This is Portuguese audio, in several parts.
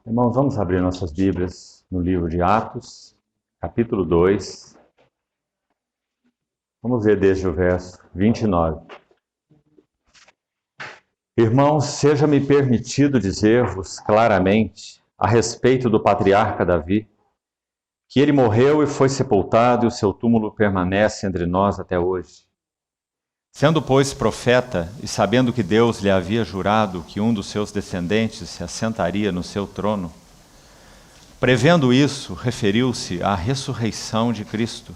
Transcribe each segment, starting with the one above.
Irmãos, vamos abrir nossas Bíblias no livro de Atos, capítulo 2. Vamos ver desde o verso 29. Irmãos, seja-me permitido dizer-vos claramente a respeito do patriarca Davi, que ele morreu e foi sepultado e o seu túmulo permanece entre nós até hoje. Sendo, pois, profeta e sabendo que Deus lhe havia jurado que um dos seus descendentes se assentaria no seu trono, prevendo isso, referiu-se à ressurreição de Cristo,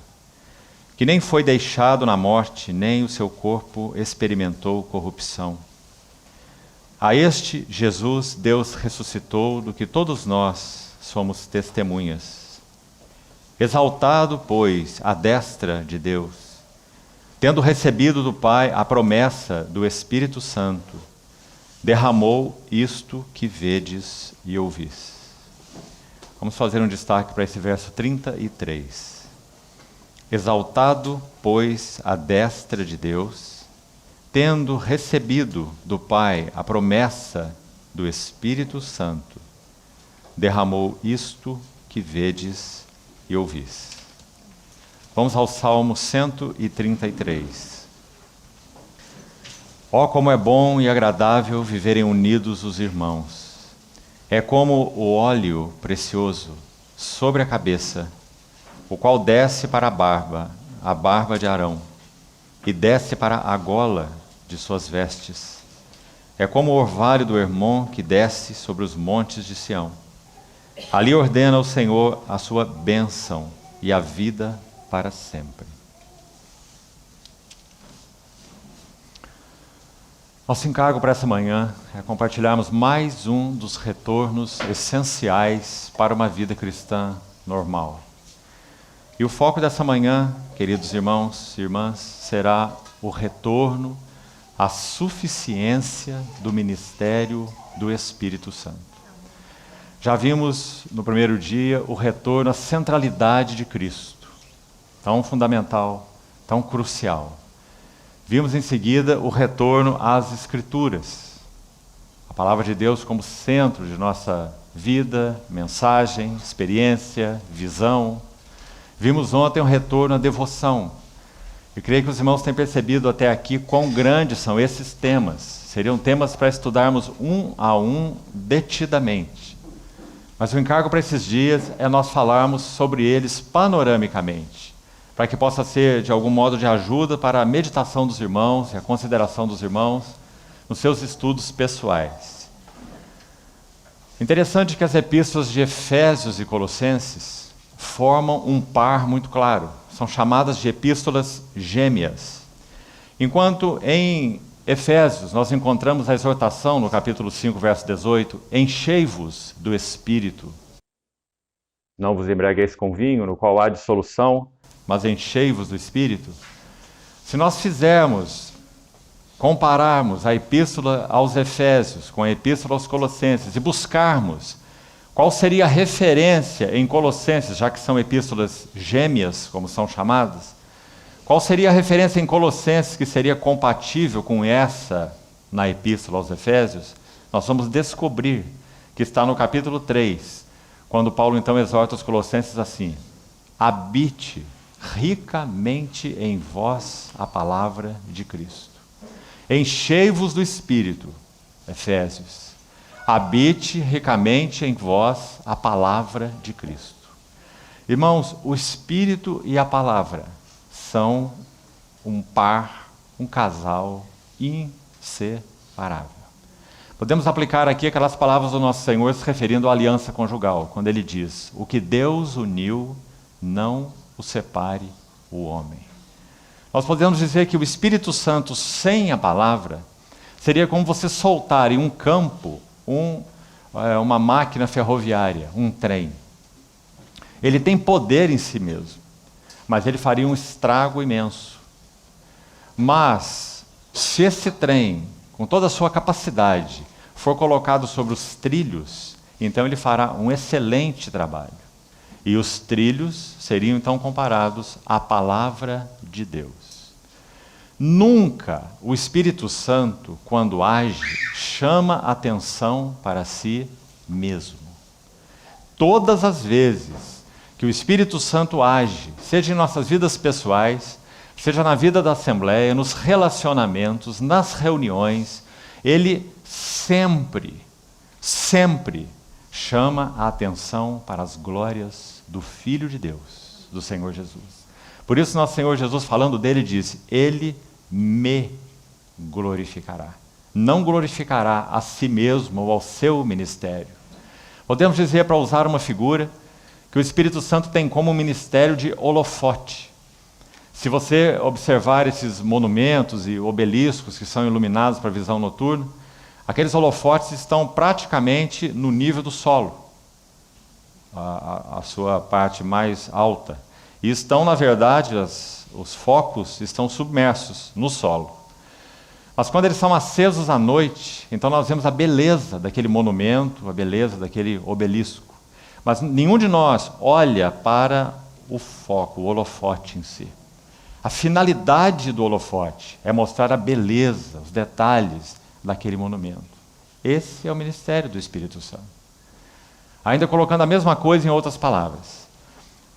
que nem foi deixado na morte, nem o seu corpo experimentou corrupção. A este Jesus Deus ressuscitou, do que todos nós somos testemunhas. Exaltado, pois, à destra de Deus, tendo recebido do Pai a promessa do Espírito Santo, derramou isto que vedes e ouvis. Vamos fazer um destaque para esse verso 33. Exaltado, pois, à destra de Deus, tendo recebido do Pai a promessa do Espírito Santo, derramou isto que vedes e ouvis. Vamos ao Salmo 133. Ó, como é bom e agradável viverem unidos os irmãos. É como o óleo precioso sobre a cabeça, o qual desce para a barba de Arão, e desce para a gola de suas vestes. É como o orvalho do Hermon que desce sobre os montes de Sião. Ali ordena o Senhor a sua bênção e a vida para sempre. Nosso encargo para essa manhã é compartilharmos mais um dos retornos essenciais para uma vida cristã normal. E o foco dessa manhã, queridos irmãos e irmãs, será o retorno à suficiência do ministério do Espírito Santo. Já vimos no primeiro dia o retorno à centralidade de Cristo, tão fundamental, tão crucial. Vimos em seguida o retorno às Escrituras, a palavra de Deus como centro de nossa vida, mensagem, experiência, visão. Vimos ontem o retorno à devoção. Eu creio que os irmãos têm percebido até aqui quão grandes são esses temas. Seriam temas para estudarmos um a um detidamente. Mas o encargo para esses dias é nós falarmos sobre eles panoramicamente, para que possa ser, de algum modo, de ajuda para a meditação dos irmãos e a consideração dos irmãos nos seus estudos pessoais. Interessante que as epístolas de Efésios e Colossenses formam um par muito claro. São chamadas de epístolas gêmeas. Enquanto em Efésios nós encontramos a exortação no capítulo 5, verso 18, enchei-vos do Espírito. Não vos embriagueis com vinho, no qual há dissolução, mas enchei-vos do Espírito. Se nós compararmos a epístola aos Efésios com a epístola aos Colossenses e buscarmos qual seria a referência em Colossenses, já que são epístolas gêmeas, como são chamadas, qual seria a referência em Colossenses que seria compatível com essa na epístola aos Efésios, nós vamos descobrir que está no capítulo 3, quando Paulo então exorta os Colossenses assim: habite ricamente em vós a palavra de Cristo. Enchei-vos do Espírito, Efésios. Habite ricamente em vós a palavra de Cristo. Irmãos, o Espírito e a palavra são um par, um casal inseparável. Podemos aplicar aqui aquelas palavras do nosso Senhor se referindo à aliança conjugal, quando ele diz: o que Deus uniu, não o separe o homem. Nós podemos dizer que o Espírito Santo sem a palavra seria como você soltar em um campo uma máquina ferroviária, um trem. Ele tem poder em si mesmo, mas ele faria um estrago imenso. Mas, se esse trem, com toda a sua capacidade, for colocado sobre os trilhos, então ele fará um excelente trabalho. E os trilhos seriam então comparados à palavra de Deus. Nunca o Espírito Santo, quando age, chama atenção para si mesmo. todas as vezes que o Espírito Santo age, seja em nossas vidas pessoais, seja na vida da Assembleia, nos relacionamentos, nas reuniões, ele sempre chama a atenção para as glórias do Filho de Deus, do Senhor Jesus. Por isso nosso Senhor Jesus, falando dele, disse: ele me glorificará. Não glorificará a si mesmo ou ao seu ministério. Podemos dizer, para usar uma figura, que o Espírito Santo tem como um ministério de holofote. Se você observar esses monumentos e obeliscos que são iluminados para a visão noturna, aqueles holofotes estão praticamente no nível do solo, a sua parte mais alta. E estão, na verdade, os focos estão submersos no solo. Mas quando eles são acesos à noite, então nós vemos a beleza daquele monumento, a beleza daquele obelisco. Mas nenhum de nós olha para o foco, o holofote em si. A finalidade do holofote é mostrar a beleza, os detalhes daquele monumento. Esse é o ministério do Espírito Santo. Ainda colocando a mesma coisa em outras palavras.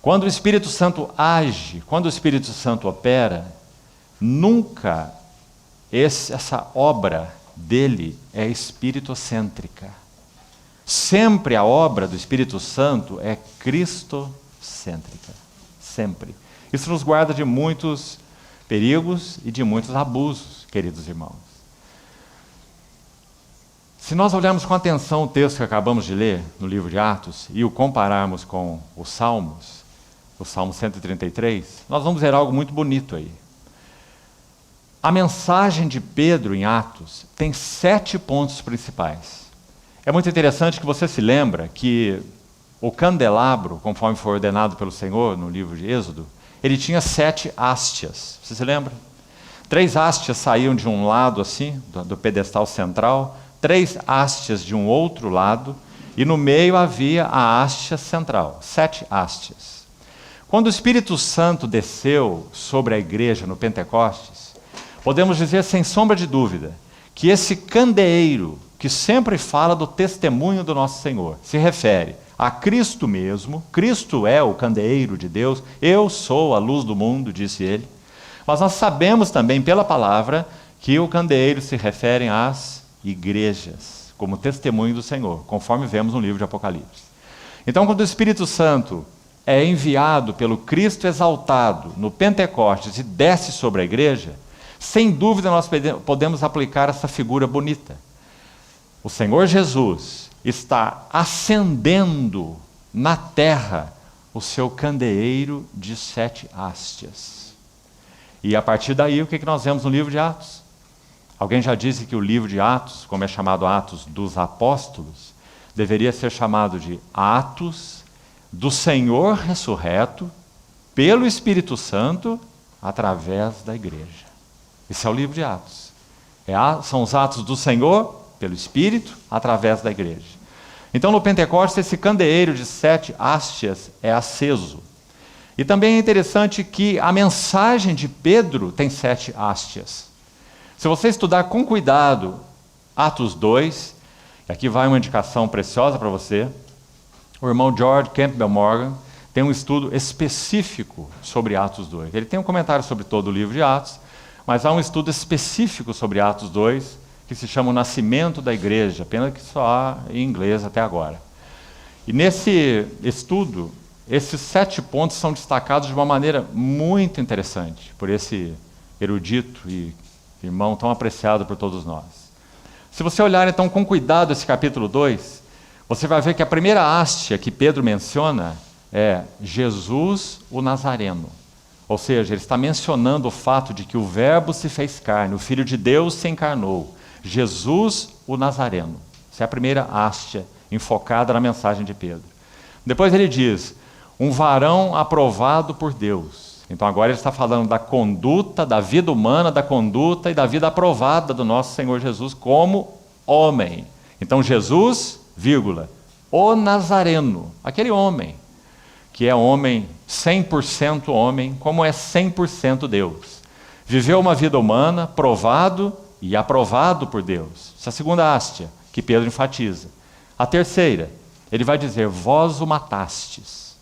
Quando o Espírito Santo age, quando o Espírito Santo opera, nunca essa obra dele é espiritocêntrica. Sempre a obra do Espírito Santo é cristocêntrica. Sempre. Isso nos guarda de muitos perigos e de muitos abusos, queridos irmãos. Se nós olharmos com atenção o texto que acabamos de ler no livro de Atos e o compararmos com os Salmos, o Salmo 133, nós vamos ver algo muito bonito aí. A mensagem de Pedro em Atos tem 7 pontos principais. É muito interessante que você se lembra que o candelabro, conforme foi ordenado pelo Senhor no livro de Êxodo, ele tinha 7 hastes. Você se lembra? 3 hastes saíam de um lado assim, do pedestal central, 3 hastes de um outro lado, e no meio havia a haste central, 7 hastes. Quando o Espírito Santo desceu sobre a igreja no Pentecostes, podemos dizer sem sombra de dúvida que esse candeeiro, que sempre fala do testemunho do nosso Senhor, se refere a Cristo mesmo. Cristo é o candeeiro de Deus, eu sou a luz do mundo, disse ele. Mas nós sabemos também pela palavra que o candeeiro se refere às igrejas, como testemunho do Senhor, conforme vemos no livro de Apocalipse. Então, quando o Espírito Santo é enviado pelo Cristo exaltado no Pentecostes e desce sobre a igreja, sem dúvida nós podemos aplicar essa figura bonita. O Senhor Jesus está acendendo na terra o seu candeeiro de 7 hastes. E a partir daí, o que nós vemos no livro de Atos? Alguém já disse que o livro de Atos, como é chamado Atos dos Apóstolos, deveria ser chamado de Atos do Senhor ressurreto pelo Espírito Santo através da igreja. Esse é o livro de Atos. São os atos do Senhor pelo Espírito através da igreja. Então no Pentecostes esse candeeiro de 7 hastes é aceso. E também é interessante que a mensagem de Pedro tem 7 hastes. Se você estudar com cuidado Atos 2, e aqui vai uma indicação preciosa para você, o irmão George Campbell Morgan tem um estudo específico sobre Atos 2. Ele tem um comentário sobre todo o livro de Atos, mas há um estudo específico sobre Atos 2, que se chama O Nascimento da Igreja, pena que só há em inglês até agora. E nesse estudo, esses 7 pontos são destacados de uma maneira muito interessante, por esse erudito e irmão tão apreciado por todos nós. Se você olhar então com cuidado esse capítulo 2, você vai ver que a primeira haste que Pedro menciona é Jesus o Nazareno. Ou seja, ele está mencionando o fato de que o Verbo se fez carne, o Filho de Deus se encarnou. Jesus o Nazareno. Essa é a primeira haste enfocada na mensagem de Pedro. Depois ele diz, um varão aprovado por Deus. Então agora ele está falando da conduta, da vida humana, da conduta e da vida aprovada do nosso Senhor Jesus como homem. Então Jesus, vírgula, o Nazareno, aquele homem, que é homem, 100% homem, como é 100% Deus. Viveu uma vida humana, provado e aprovado por Deus. Essa é a segunda haste que Pedro enfatiza. A terceira, Ele vai dizer: vós o matastes.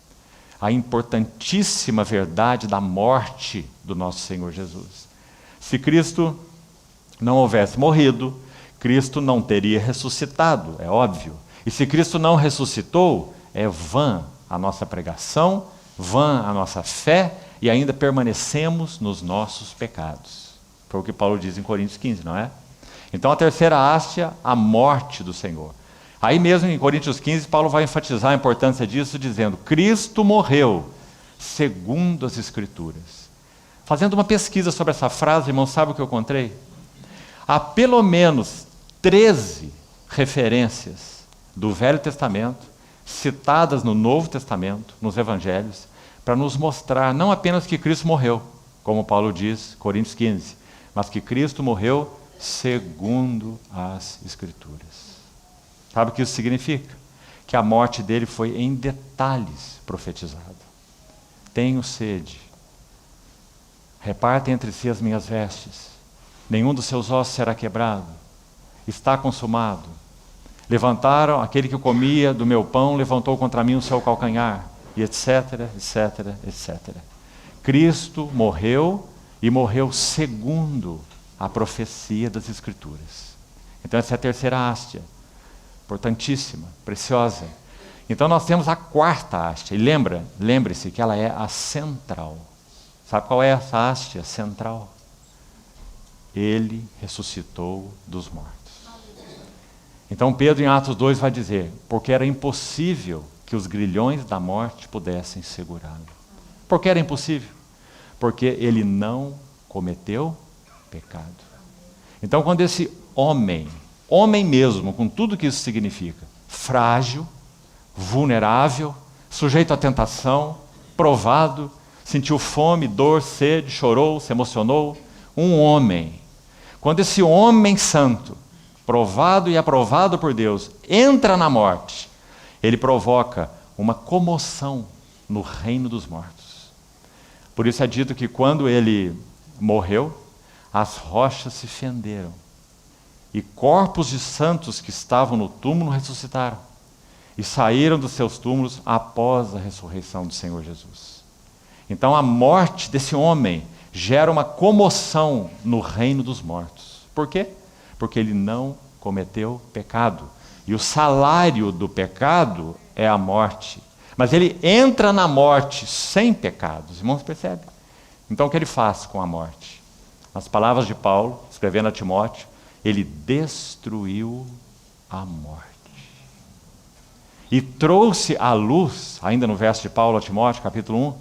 A importantíssima verdade da morte do nosso Senhor Jesus. Se Cristo não houvesse morrido, Cristo não teria ressuscitado, é óbvio. E se Cristo não ressuscitou, é vã a nossa pregação, vã a nossa fé, e ainda permanecemos nos nossos pecados. Foi o que Paulo diz em Coríntios 15, não é? Então a terceira haste, a morte do Senhor. Aí mesmo em Coríntios 15, Paulo vai enfatizar a importância disso, dizendo: Cristo morreu segundo as Escrituras. Fazendo uma pesquisa sobre essa frase, irmão, sabe o que eu encontrei? Há pelo menos 13 referências do Velho Testamento, citadas no Novo Testamento, nos Evangelhos, para nos mostrar não apenas que Cristo morreu, como Paulo diz, Coríntios 15, mas que Cristo morreu segundo as Escrituras. Sabe o que isso significa? Que a morte dele foi em detalhes profetizada. Tenho sede. Repartem entre si as minhas vestes. Nenhum dos seus ossos será quebrado. Está consumado. Levantaram, aquele que comia do meu pão levantou contra mim o seu calcanhar. E etc, etc, etc. Cristo morreu e morreu segundo a profecia das Escrituras. Então essa é a terceira haste. Importantíssima, preciosa. Então nós temos a quarta haste. E lembre-se que ela é a central. Sabe qual é essa haste? A central. Ele ressuscitou dos mortos. Então Pedro em Atos 2 vai dizer: porque era impossível que os grilhões da morte pudessem segurá-lo. Por que era impossível? Porque ele não cometeu pecado. Então quando esse homem mesmo, com tudo que isso significa, frágil, vulnerável, sujeito à tentação, provado, sentiu fome, dor, sede, chorou, se emocionou, um homem. Quando esse homem santo, provado e aprovado por Deus, entra na morte, ele provoca uma comoção no reino dos mortos. Por isso é dito que quando ele morreu, as rochas se fenderam. E corpos de santos que estavam no túmulo ressuscitaram. E saíram dos seus túmulos após a ressurreição do Senhor Jesus. Então a morte desse homem gera uma comoção no reino dos mortos. Por quê? Porque ele não cometeu pecado. E o salário do pecado é a morte. Mas ele entra na morte sem pecado. Os irmãos percebem? Então o que ele faz com a morte? Nas palavras de Paulo, escrevendo a Timóteo, ele destruiu a morte. E trouxe à luz, ainda no verso de Paulo a Timóteo, capítulo 1,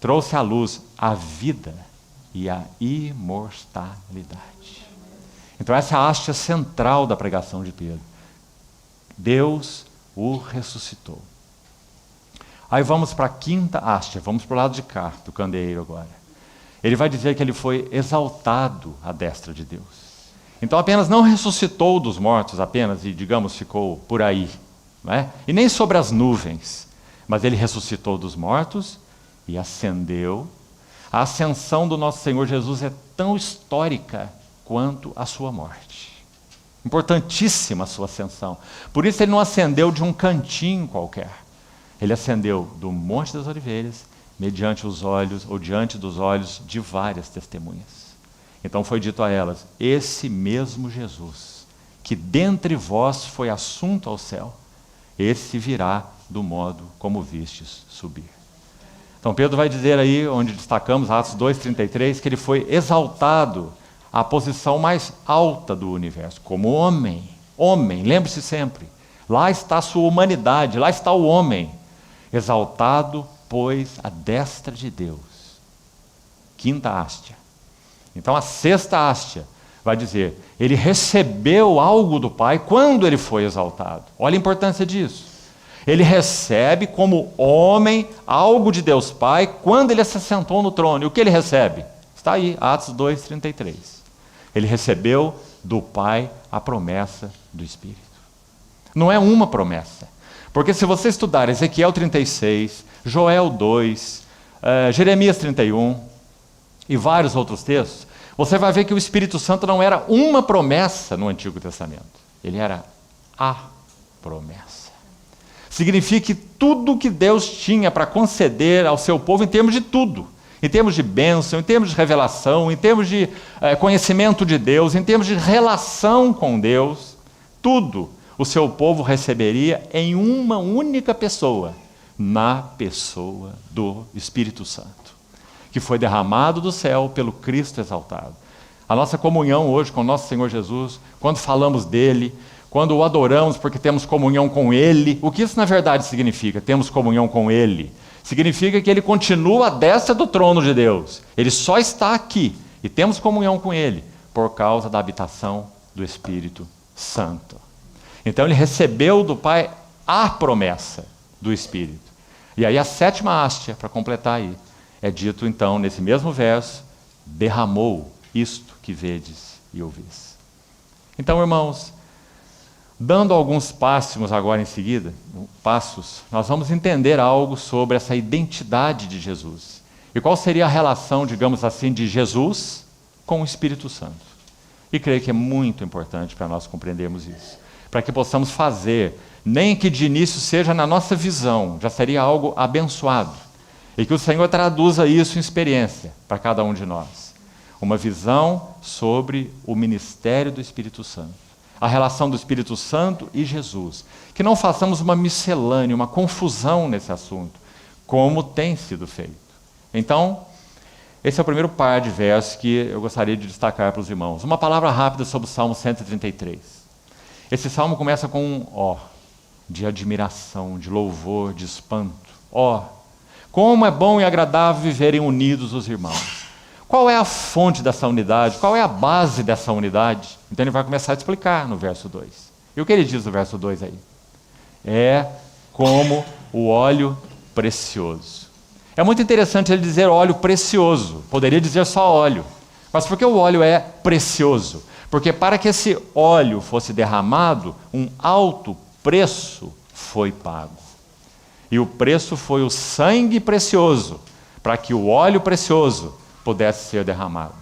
trouxe à luz a vida e a imortalidade. Então essa é a haste central da pregação de Pedro. Deus o ressuscitou. Aí vamos para a quinta haste, vamos para o lado de cá do candeeiro agora. Ele vai dizer que ele foi exaltado à destra de Deus. Então apenas não ressuscitou dos mortos apenas e, digamos, ficou por aí, não é? E nem sobre as nuvens, mas ele ressuscitou dos mortos e ascendeu. A ascensão do nosso Senhor Jesus é tão histórica quanto a sua morte. Importantíssima a sua ascensão. Por isso ele não ascendeu de um cantinho qualquer. Ele ascendeu do Monte das Oliveiras, mediante os olhos, ou diante dos olhos de várias testemunhas. Então foi dito a elas: esse mesmo Jesus, que dentre vós foi assunto ao céu, esse virá do modo como vistes subir. Então Pedro vai dizer aí, onde destacamos, Atos 2,33, que ele foi exaltado à posição mais alta do universo, como homem. Homem, lembre-se sempre, lá está a sua humanidade, lá está o homem, exaltado, pois, à destra de Deus. Quinta haste. Então a sexta haste vai dizer: ele recebeu algo do Pai quando ele foi exaltado. Olha a importância disso. Ele recebe como homem algo de Deus Pai quando ele se assentou no trono. E o que ele recebe? Está aí, Atos 2,33. Ele recebeu do Pai a promessa do Espírito. Não é uma promessa. Porque se você estudar Ezequiel 36, Joel 2, Jeremias 31 e vários outros textos, você vai ver que o Espírito Santo não era uma promessa no Antigo Testamento. Ele era a promessa. significa que tudo que Deus tinha para conceder ao seu povo em termos de tudo, em termos de bênção, em termos de revelação, em termos de conhecimento de Deus, em termos de relação com Deus, tudo o seu povo receberia em uma única pessoa, na pessoa do Espírito Santo, que foi derramado do céu pelo Cristo exaltado. A nossa comunhão hoje com o nosso Senhor Jesus, quando falamos dele, quando o adoramos porque temos comunhão com ele, o que isso na verdade significa? Temos comunhão com ele. Significa que ele continua à destra do trono de Deus. Ele só está aqui e temos comunhão com ele por causa da habitação do Espírito Santo. Então ele recebeu do Pai a promessa do Espírito. E aí a sétima hastia, para completar aí, é dito então nesse mesmo verso, derramou isto que vedes e ouvis. Então, irmãos, dando alguns passos agora em seguida, nós vamos entender algo sobre essa identidade de Jesus. E qual seria a relação, digamos assim, de Jesus com o Espírito Santo. E creio que é muito importante para nós compreendermos isso. Para que possamos fazer, nem que de início seja na nossa visão, já seria algo abençoado. E que o Senhor traduza isso em experiência para cada um de nós. Uma visão sobre o ministério do Espírito Santo. A relação do Espírito Santo e Jesus. Que não façamos uma miscelânea, uma confusão nesse assunto, como tem sido feito. Então, esse é o primeiro par de versos que eu gostaria de destacar para os irmãos. Uma palavra rápida sobre o Salmo 133. Esse salmo começa com um ó, de admiração, de louvor, de espanto. Ó, como é bom e agradável viverem unidos os irmãos. Qual é a fonte dessa unidade? Qual é a base dessa unidade? Então ele vai começar a explicar no verso 2. E o que ele diz no verso 2 aí? É como o óleo precioso. É muito interessante ele dizer óleo precioso. Poderia dizer só óleo. Mas por que o óleo é precioso? Porque para que esse óleo fosse derramado, um alto preço foi pago. E o preço foi o sangue precioso, para que o óleo precioso pudesse ser derramado.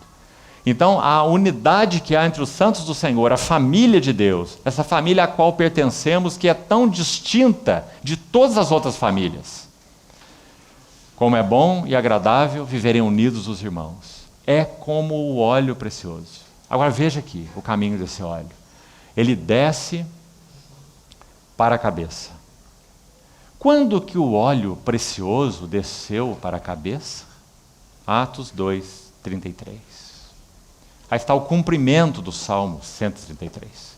Então, a unidade que há entre os santos do Senhor, a família de Deus, essa família a qual pertencemos, que é tão distinta de todas as outras famílias. Como é bom e agradável viverem unidos os irmãos. É como o óleo precioso. Agora veja aqui o caminho desse óleo. Ele desce para a cabeça. Quando que o óleo precioso desceu para a cabeça? Atos 2, 33. Aí está o cumprimento do Salmo 133.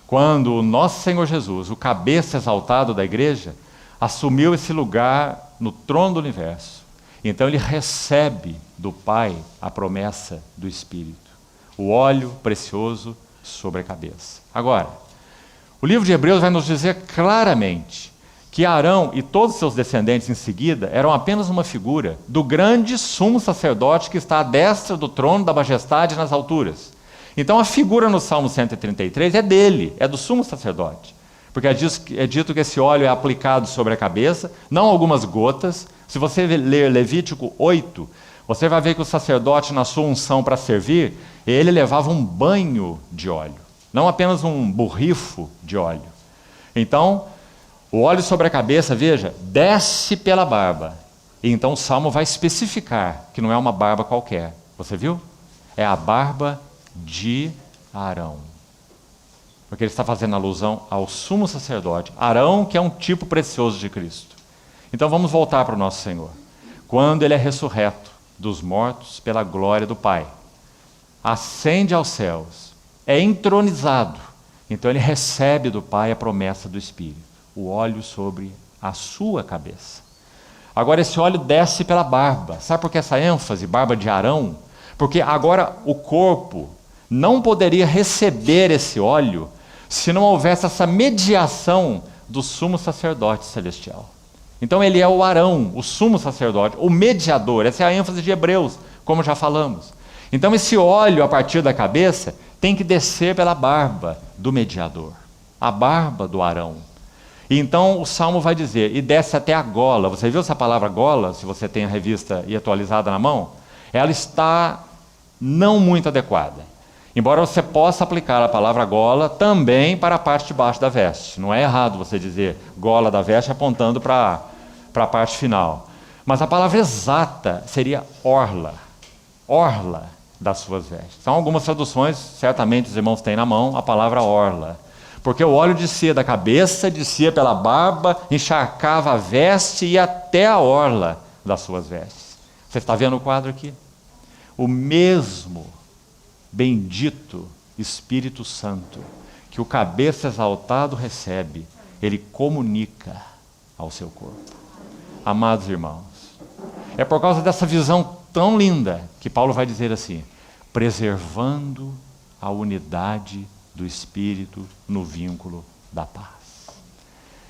Quando o nosso Senhor Jesus, o cabeça exaltado da igreja, assumiu esse lugar no trono do universo. Então ele recebe do Pai a promessa do Espírito. O óleo precioso sobre a cabeça. Agora, o livro de Hebreus vai nos dizer claramente que Arão e todos os seus descendentes em seguida eram apenas uma figura do grande sumo sacerdote que está à destra do trono da majestade nas alturas. Então a figura no Salmo 133 é dele, é do sumo sacerdote. Porque é dito que esse óleo é aplicado sobre a cabeça, não algumas gotas. Se você ler Levítico 8, você vai ver que o sacerdote, na sua unção para servir, ele levava um banho de óleo, não apenas um borrifo de óleo. Então, o óleo sobre a cabeça, veja, desce pela barba. E então o Salmo vai especificar que não é uma barba qualquer. Você viu? É a barba de Arão. Porque ele está fazendo alusão ao sumo sacerdote. Arão, que é um tipo precioso de Cristo. Então vamos voltar para o nosso Senhor. Quando ele é ressurreto dos mortos pela glória do Pai, ascende aos céus, é entronizado. Então ele recebe do Pai a promessa do Espírito. O óleo sobre a sua cabeça. Agora esse óleo desce pela barba. Sabe por que essa ênfase, barba de Arão? Porque agora o corpo não poderia receber esse óleo se não houvesse essa mediação do sumo sacerdote celestial. Então ele é o Arão, o sumo sacerdote, o mediador. Essa é a ênfase de Hebreus, como já falamos. Então esse óleo a partir da cabeça tem que descer pela barba do mediador. A barba do Arão. E então o Salmo vai dizer, e desce até a gola. Você viu essa palavra gola, se você tem a revista e atualizada na mão? Ela está não muito adequada. Embora você possa aplicar a palavra gola também para a parte de baixo da veste. Não é errado você dizer gola da veste apontando para a parte final. Mas a palavra exata seria orla. Orla das suas vestes. São algumas traduções, certamente os irmãos têm na mão, a palavra orla. Porque o óleo descia da cabeça, descia pela barba, encharcava a veste e até a orla das suas vestes. Você está vendo o quadro aqui? O mesmo bendito Espírito Santo que o cabeça exaltado recebe, ele comunica ao seu corpo. Amados irmãos, é por causa dessa visão tão linda que Paulo vai dizer assim: preservando a unidade do Espírito no vínculo da paz.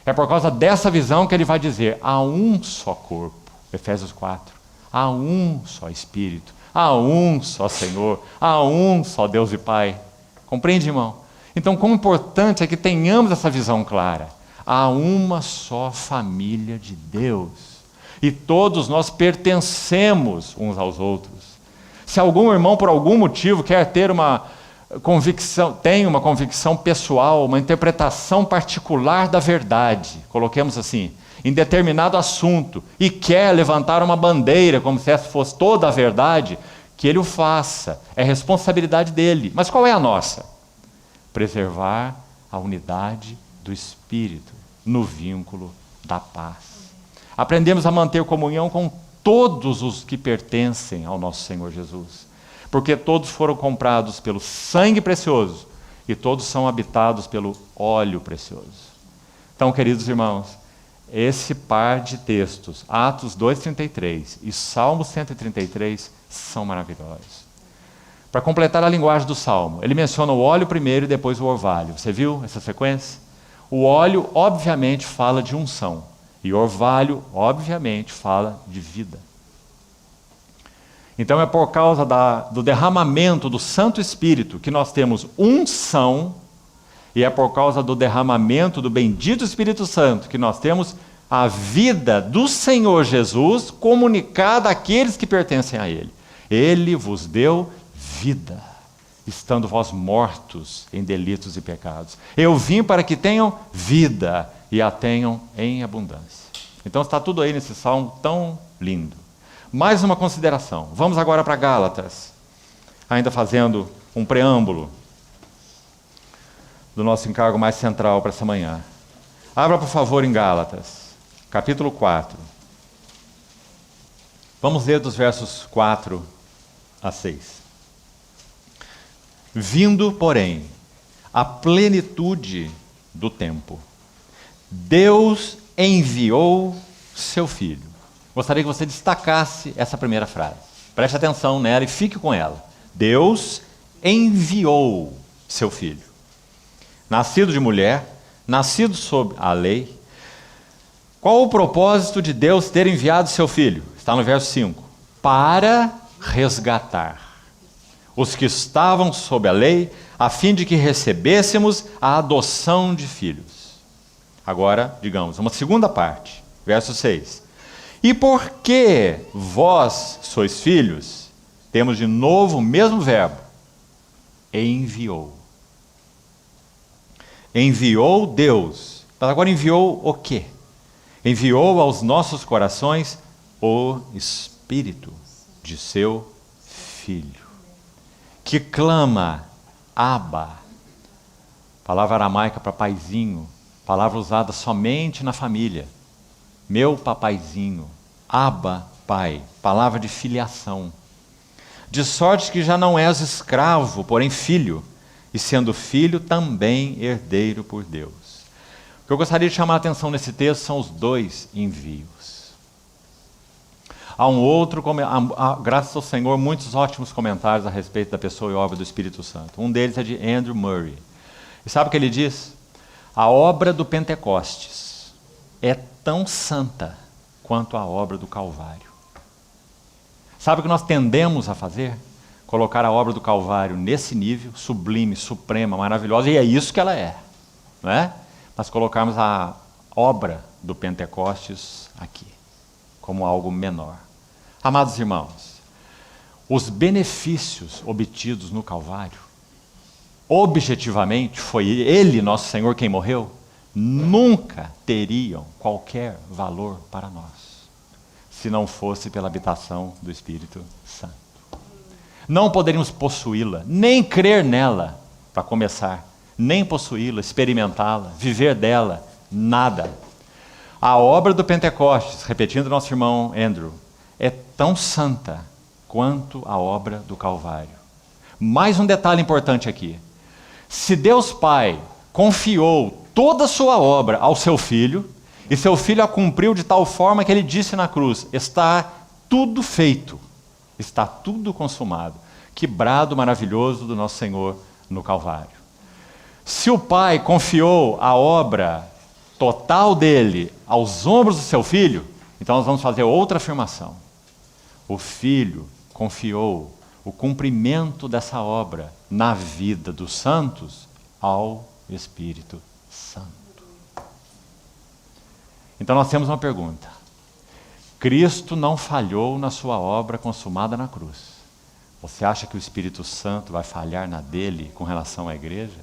É por causa dessa visão que ele vai dizer: há um só corpo, Efésios 4, há um só Espírito, há um só Senhor, há um só Deus e Pai. Compreende, irmão? Então, quão importante é que tenhamos essa visão clara. Há uma só família de Deus. E todos nós pertencemos uns aos outros. Se algum irmão, por algum motivo, quer ter uma convicção, tem uma convicção pessoal, uma interpretação particular da verdade, coloquemos assim, em determinado assunto, e quer levantar uma bandeira como se essa fosse toda a verdade, que ele o faça. É responsabilidade dele. Mas qual é a nossa? Preservar a unidade do Espírito no vínculo da paz. Aprendemos a manter comunhão com todos os que pertencem ao nosso Senhor Jesus, porque todos foram comprados pelo sangue precioso e todos são habitados pelo óleo precioso. Então, queridos irmãos, esse par de textos, Atos 2:33 e Salmo 133, são maravilhosos. Para completar a linguagem do Salmo, ele menciona o óleo primeiro e depois o orvalho. Você viu essa sequência? O óleo, obviamente, fala de unção. E orvalho, obviamente, fala de vida. Então é por causa do derramamento do Santo Espírito que nós temos unção, e é por causa do derramamento do bendito Espírito Santo que nós temos a vida do Senhor Jesus comunicada àqueles que pertencem a Ele. Ele vos deu vida, estando vós mortos em delitos e pecados. Eu vim para que tenham vida e a tenham em abundância. Então está tudo aí nesse salmo tão lindo. Mais uma consideração. Vamos agora para Gálatas, ainda fazendo um preâmbulo do nosso encargo mais central para essa manhã. Abra, por favor, em Gálatas, capítulo 4. Vamos ler dos versos 4 a 6. Vindo, porém, a plenitude do tempo, Deus enviou seu Filho. Gostaria que você destacasse essa primeira frase. Preste atenção nela e fique com ela. Deus enviou seu Filho. Nascido de mulher, nascido sob a lei. Qual o propósito de Deus ter enviado seu Filho? Está no verso 5. Para resgatar os que estavam sob a lei, a fim de que recebêssemos a adoção de filhos. Agora, digamos, uma segunda parte, verso 6. E porque vós sois filhos, temos de novo o mesmo verbo, enviou. Enviou Deus. Mas agora enviou o quê? Enviou aos nossos corações o Espírito de seu Filho, que clama, Abba, palavra aramaica para paizinho, palavra usada somente na família. Meu papaizinho, Abba, pai, palavra de filiação. De sorte que já não és escravo, porém filho, e sendo filho também herdeiro por Deus. O que eu gostaria de chamar a atenção nesse texto são os dois envios. Há um outro, graças ao Senhor, muitos ótimos comentários a respeito da pessoa e obra do Espírito Santo. Um deles é de Andrew Murray. E sabe o que ele diz? A obra do Pentecostes é tão santa quanto a obra do Calvário. Sabe o que nós tendemos a fazer? Colocar a obra do Calvário nesse nível, sublime, suprema, maravilhosa, e é isso que ela é, não é? Mas colocarmos a obra do Pentecostes aqui, como algo menor. Amados irmãos, os benefícios obtidos no Calvário objetivamente, foi Ele, nosso Senhor, quem morreu, nunca teriam qualquer valor para nós, se não fosse pela habitação do Espírito Santo. Não poderíamos possuí-la, nem crer nela, para começar, nem possuí-la, experimentá-la, viver dela, nada. A obra do Pentecostes, repetindo nosso irmão Andrew, é tão santa quanto a obra do Calvário. Mais um detalhe importante aqui. Se Deus Pai confiou toda a sua obra ao seu Filho, e seu Filho a cumpriu de tal forma que ele disse na cruz, está tudo feito, está tudo consumado. Que brado maravilhoso do nosso Senhor no Calvário. Se o Pai confiou a obra total dele aos ombros do seu Filho, então nós vamos fazer outra afirmação. O Filho confiou o cumprimento dessa obra na vida dos santos ao Espírito Santo. Então nós temos uma pergunta. Cristo não falhou na sua obra consumada na cruz. Você acha que o Espírito Santo vai falhar na dele com relação à igreja?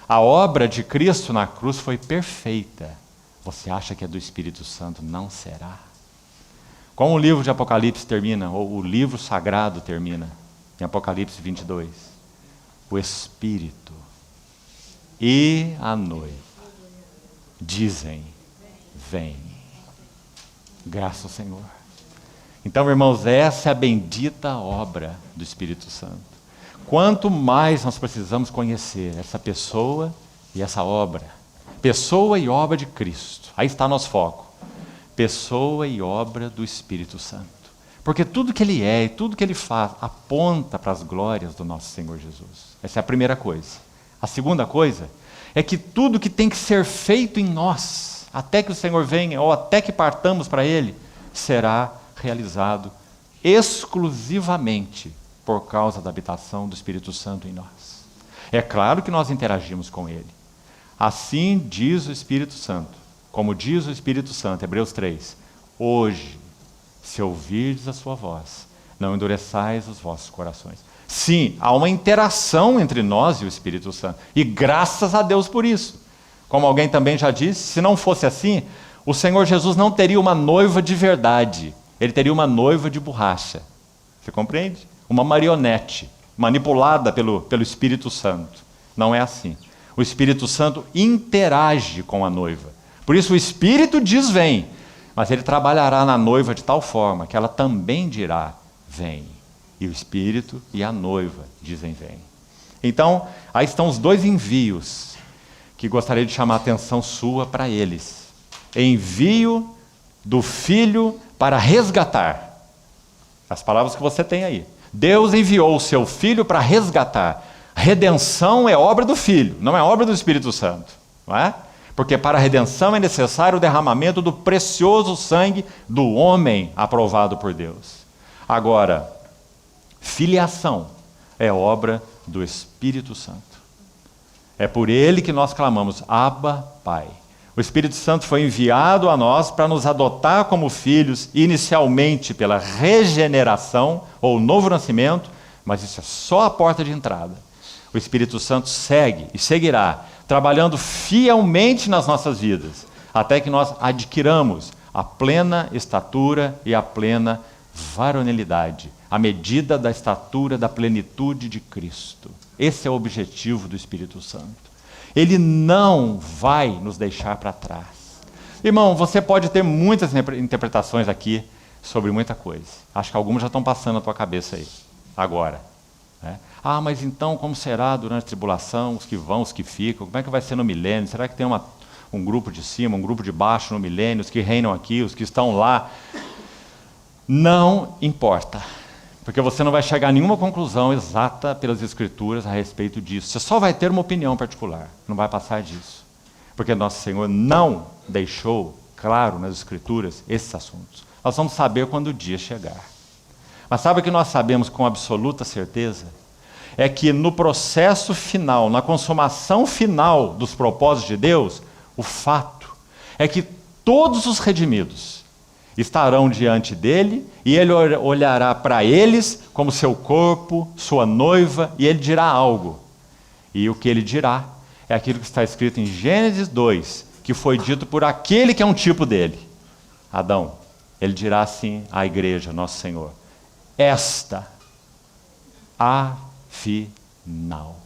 A obra de Cristo na cruz foi perfeita. Você acha que a do Espírito Santo não será? Como o livro de Apocalipse termina, ou o livro sagrado termina, em Apocalipse 22. O Espírito e a noiva dizem, vem. Graças ao Senhor. Então, irmãos, essa é a bendita obra do Espírito Santo. Quanto mais nós precisamos conhecer essa pessoa e essa obra. Pessoa e obra de Cristo. Aí está nosso foco. Pessoa e obra do Espírito Santo. Porque tudo que Ele é e tudo que Ele faz aponta para as glórias do nosso Senhor Jesus. Essa é a primeira coisa. A segunda coisa é que tudo que tem que ser feito em nós, até que o Senhor venha ou até que partamos para Ele, será realizado exclusivamente por causa da habitação do Espírito Santo em nós. É claro que nós interagimos com Ele. Assim diz o Espírito Santo, como diz o Espírito Santo, Hebreus 3, hoje, se ouvirdes a sua voz, não endureçais os vossos corações. Sim, há uma interação entre nós e o Espírito Santo, e graças a Deus por isso. Como alguém também já disse, se não fosse assim, o Senhor Jesus não teria uma noiva de verdade, ele teria uma noiva de borracha. Você compreende? Uma marionete, manipulada pelo Espírito Santo. Não é assim. O Espírito Santo interage com a noiva. Por isso o Espírito diz vem, mas ele trabalhará na noiva de tal forma que ela também dirá vem. E o Espírito e a noiva dizem vem. Então, aí estão os dois envios que gostaria de chamar a atenção sua para eles. Envio do Filho para resgatar. As palavras que você tem aí. Deus enviou o seu Filho para resgatar. Redenção é obra do Filho, não é obra do Espírito Santo. Não é? Porque para a redenção é necessário o derramamento do precioso sangue do homem aprovado por Deus. Agora, filiação é obra do Espírito Santo. É por ele que nós clamamos, Abba, Pai. O Espírito Santo foi enviado a nós para nos adotar como filhos, inicialmente pela regeneração ou novo nascimento, mas isso é só a porta de entrada. O Espírito Santo segue e seguirá, trabalhando fielmente nas nossas vidas, até que nós adquiramos a plena estatura e a plena varonilidade, a medida da estatura da plenitude de Cristo. Esse é o objetivo do Espírito Santo. Ele não vai nos deixar para trás. Irmão, você pode ter muitas interpretações aqui sobre muita coisa. Acho que algumas já estão passando na tua cabeça aí, agora. Né? Ah, mas então como será durante a tribulação, os que vão, os que ficam? Como é que vai ser no milênio? Será que tem um grupo de cima, um grupo de baixo no milênio? Os que reinam aqui, os que estão lá? Não importa. Porque você não vai chegar a nenhuma conclusão exata pelas Escrituras a respeito disso. Você só vai ter uma opinião particular, não vai passar disso. Porque nosso Senhor não deixou claro nas Escrituras esses assuntos. Nós vamos saber quando o dia chegar. Mas sabe o que nós sabemos com absoluta certeza? É que no processo final, na consumação final dos propósitos de Deus, o fato é que todos os redimidos estarão diante dele, e ele olhará para eles como seu corpo, sua noiva, e ele dirá algo. E o que ele dirá é aquilo que está escrito em Gênesis 2, que foi dito por aquele que é um tipo dele, Adão. Ele dirá assim à igreja, nosso Senhor: esta, a final.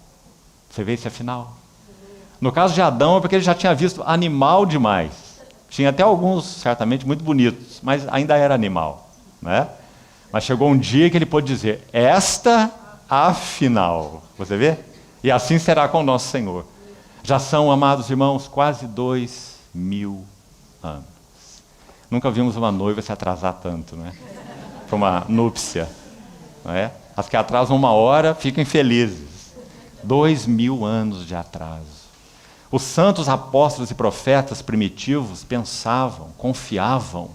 Você vê esse afinal? No caso de Adão é porque ele já tinha visto animal demais. Tinha até alguns, certamente, muito bonitos, mas ainda era animal, né? Mas chegou um dia que ele pôde dizer: esta, afinal. Você vê? E assim será com o nosso Senhor. Já são, amados irmãos, quase 2000 anos. Nunca vimos uma noiva se atrasar tanto, né? Para uma núpcia, não é? As que atrasam 1 hora ficam infelizes. 2000 anos de atraso. Os santos apóstolos e profetas primitivos pensavam, confiavam,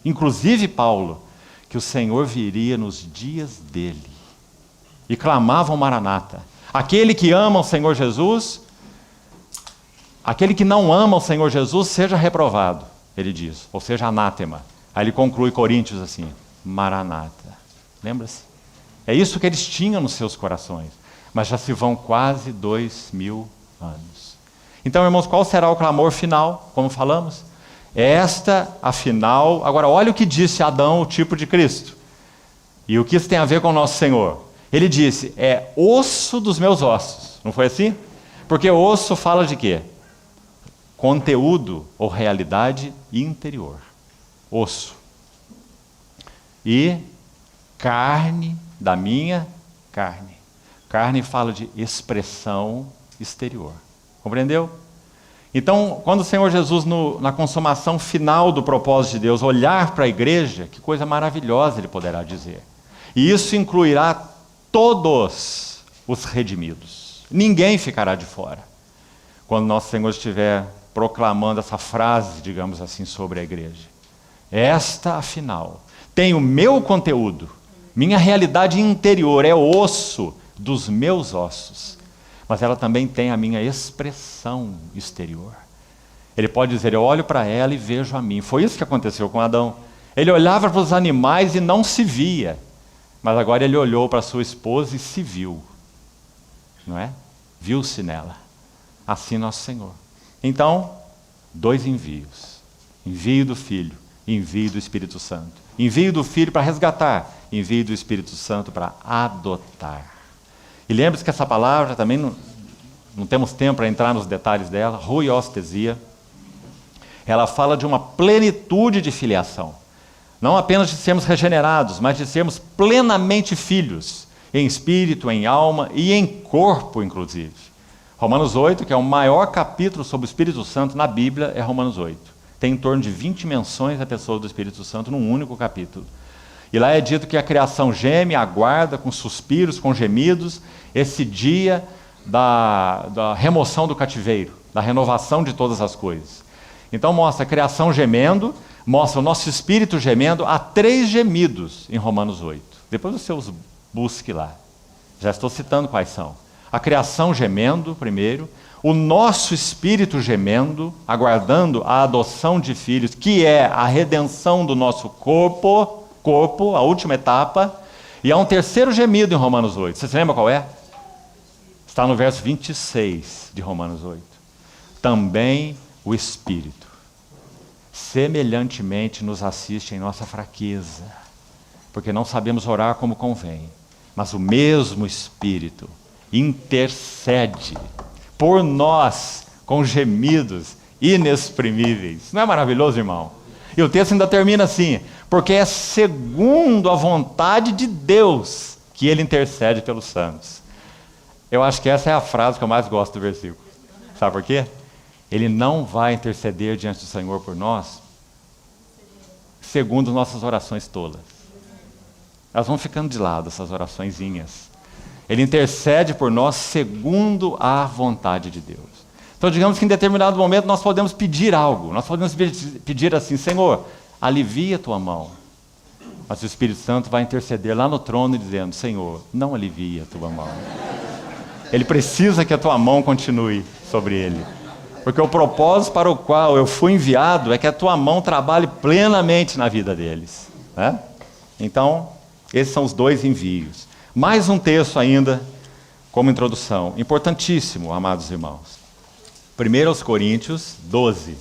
inclusive Paulo, que o Senhor viria nos dias dele. E clamavam Maranata. Aquele que ama o Senhor Jesus, aquele que não ama o Senhor Jesus, seja reprovado, ele diz, ou seja, anátema. Aí ele conclui Coríntios assim: Maranata. Lembra-se? É isso que eles tinham nos seus corações. Mas já se vão quase 2000 anos. Então, irmãos, qual será o clamor final, como falamos? Esta, afinal... Agora, olha o que disse Adão, o tipo de Cristo. E o que isso tem a ver com o nosso Senhor? Ele disse: é osso dos meus ossos. Não foi assim? Porque osso fala de quê? Conteúdo ou realidade interior. Osso. E carne da minha carne. Carne fala de expressão exterior. Compreendeu? Então, quando o Senhor Jesus, na consumação final do propósito de Deus, olhar para a igreja, que coisa maravilhosa ele poderá dizer. E isso incluirá todos os redimidos. Ninguém ficará de fora. Quando nosso Senhor estiver proclamando essa frase, digamos assim, sobre a igreja. Esta, afinal, tem o meu conteúdo, minha realidade interior, é osso dos meus ossos. Mas ela também tem a minha expressão exterior. Ele pode dizer: eu olho para ela e vejo a mim. Foi isso que aconteceu com Adão. Ele olhava para os animais e não se via. Mas agora ele olhou para sua esposa e se viu. Não é? Viu-se nela. Assim nosso Senhor. Então, 2 envios. Envio do Filho, envio do Espírito Santo. Envio do Filho para resgatar, envio do Espírito Santo para adotar. E lembre-se que essa palavra também, não temos tempo para entrar nos detalhes dela, ruiostesia, ela fala de uma plenitude de filiação. Não apenas de sermos regenerados, mas de sermos plenamente filhos, em espírito, em alma e em corpo, inclusive. Romanos 8, que é o maior capítulo sobre o Espírito Santo na Bíblia, é Romanos 8. Tem em torno de 20 menções da pessoa do Espírito Santo num único capítulo. E lá é dito que a criação geme, aguarda com suspiros, com gemidos, esse dia da remoção do cativeiro, da renovação de todas as coisas. Então mostra a criação gemendo, mostra o nosso espírito gemendo. Há 3 gemidos em Romanos 8. Depois você os busque lá. Já estou citando quais são. A criação gemendo, primeiro. O nosso espírito gemendo, aguardando a adoção de filhos, que é a redenção do nosso corpo, a última etapa. E há um terceiro gemido em Romanos 8. Você se lembra qual é? Está no verso 26 de Romanos 8. Também o Espírito, semelhantemente, nos assiste em nossa fraqueza, porque não sabemos orar como convém, mas o mesmo Espírito intercede por nós com gemidos inexprimíveis. Não é maravilhoso, irmão? E o texto ainda termina assim: porque é segundo a vontade de Deus que ele intercede pelos santos. Eu acho que essa é a frase que eu mais gosto do versículo. Sabe por quê? Ele não vai interceder diante do Senhor por nós segundo nossas orações tolas. Elas vão ficando de lado, essas oraçõezinhas. Ele intercede por nós segundo a vontade de Deus. Então, digamos que em determinado momento nós podemos pedir algo. Nós podemos pedir assim: Senhor, alivia a tua mão. Mas o Espírito Santo vai interceder lá no trono dizendo: Senhor, não alivia a tua mão. Ele precisa que a tua mão continue sobre ele. Porque o propósito para o qual eu fui enviado é que a tua mão trabalhe plenamente na vida deles, né? Então, esses são os 2 envios. Mais um texto ainda, como introdução, importantíssimo, amados irmãos. 1 Coríntios 12,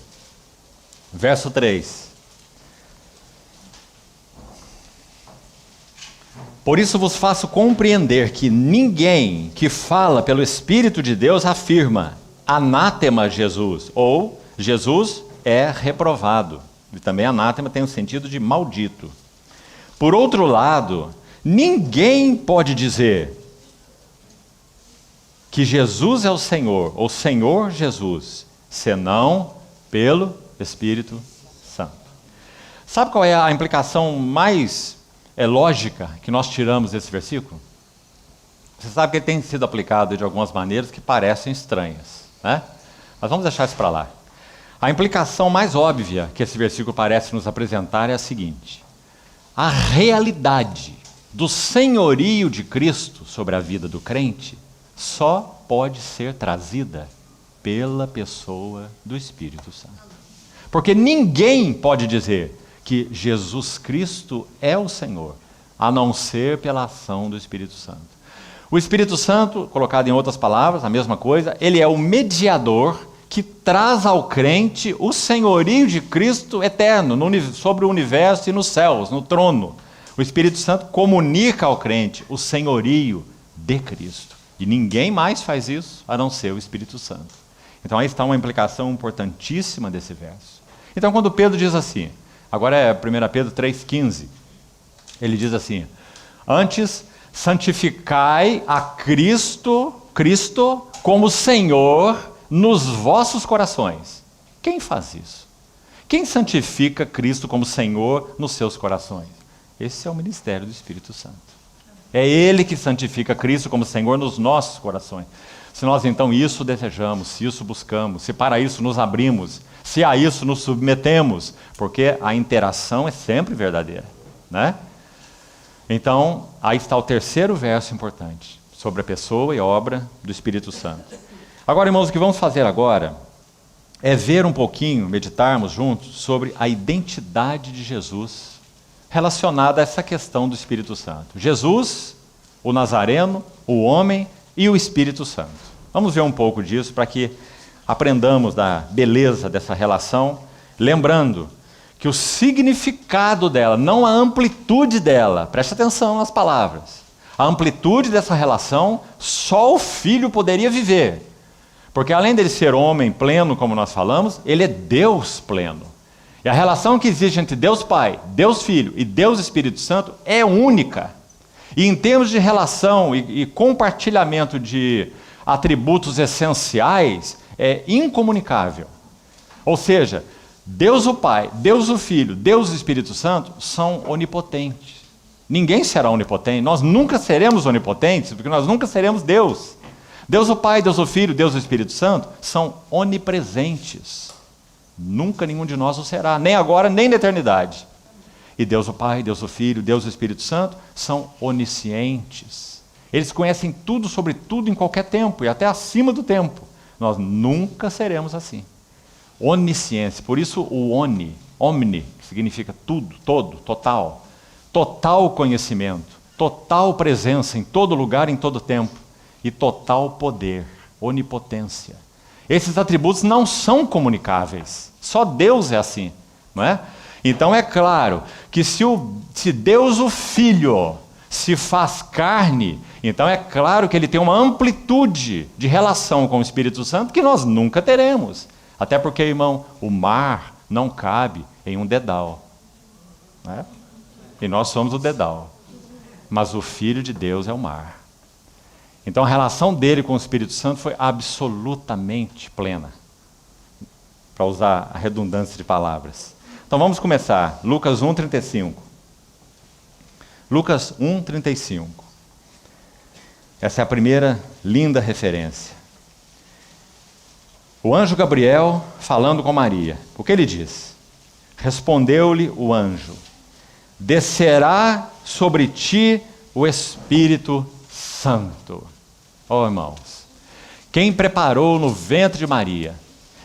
verso 3. Por isso vos faço compreender que ninguém que fala pelo Espírito de Deus afirma anátema Jesus, ou Jesus é reprovado. E também anátema tem o sentido de maldito. Por outro lado, ninguém pode dizer que Jesus é o Senhor, ou Senhor Jesus, senão pelo Espírito Santo. Sabe qual é a implicação mais lógica que nós tiramos desse versículo? Você sabe que ele tem sido aplicado de algumas maneiras que parecem estranhas, né? Mas vamos deixar isso para lá. A implicação mais óbvia que esse versículo parece nos apresentar é a seguinte: a realidade do senhorio de Cristo sobre a vida do crente só pode ser trazida pela pessoa do Espírito Santo. Porque ninguém pode dizer que Jesus Cristo é o Senhor, a não ser pela ação do Espírito Santo. O Espírito Santo, colocado em outras palavras, a mesma coisa, ele é o mediador que traz ao crente o senhorio de Cristo eterno, sobre o universo e nos céus, no trono. O Espírito Santo comunica ao crente o senhorio de Cristo. E ninguém mais faz isso a não ser o Espírito Santo. Então aí está uma implicação importantíssima desse verso. Então quando Pedro diz assim, agora é 1 Pedro 3,15, ele diz assim: antes santificai a Cristo como Senhor nos vossos corações. Quem faz isso? Quem santifica Cristo como Senhor nos seus corações? Esse é o ministério do Espírito Santo. É Ele que santifica Cristo como Senhor nos nossos corações. Se nós então isso desejamos, se isso buscamos, se para isso nos abrimos, se a isso nos submetemos, porque a interação é sempre verdadeira, né? Então, aí está o terceiro verso importante, sobre a pessoa e obra do Espírito Santo. Agora, irmãos, o que vamos fazer agora é ver um pouquinho, meditarmos juntos sobre a identidade de Jesus relacionada a essa questão do Espírito Santo. Jesus, o Nazareno, o homem e o Espírito Santo. Vamos ver um pouco disso para que aprendamos da beleza dessa relação, lembrando que o significado dela, não a amplitude dela, preste atenção nas palavras, a amplitude dessa relação só o Filho poderia viver, porque além dele ser homem pleno, como nós falamos, ele é Deus pleno. E a relação que existe entre Deus Pai, Deus Filho e Deus Espírito Santo é única. E em termos de relação e compartilhamento de atributos essenciais, é incomunicável. Ou seja, Deus o Pai, Deus o Filho, Deus o Espírito Santo são onipotentes. Ninguém será onipotente, nós nunca seremos onipotentes, porque nós nunca seremos Deus. Deus o Pai, Deus o Filho, Deus o Espírito Santo são onipresentes. Nunca nenhum de nós o será, nem agora, nem na eternidade. E Deus o Pai, Deus o Filho, Deus o Espírito Santo são oniscientes. Eles conhecem tudo sobre tudo em qualquer tempo e até acima do tempo. Nós nunca seremos assim. Onisciência, por isso o omni, que significa tudo, todo, total. Total conhecimento, total presença em todo lugar, em todo tempo. E total poder, onipotência. Esses atributos não são comunicáveis. Só Deus é assim, não é? Então é claro que se Deus o Filho se faz carne, então é claro que ele tem uma amplitude de relação com o Espírito Santo que nós nunca teremos. Até porque, irmão, o mar não cabe em um dedal, né? E nós somos o dedal. Mas o Filho de Deus é o mar. Então a relação dele com o Espírito Santo foi absolutamente plena, para usar a redundância de palavras. Então vamos começar. Lucas 1:35. Lucas 1:35. Essa é a primeira linda referência. O anjo Gabriel falando com Maria. O que ele diz? Respondeu-lhe o anjo: descerá sobre ti o Espírito Santo. Oh, irmãos, quem preparou no ventre de Maria,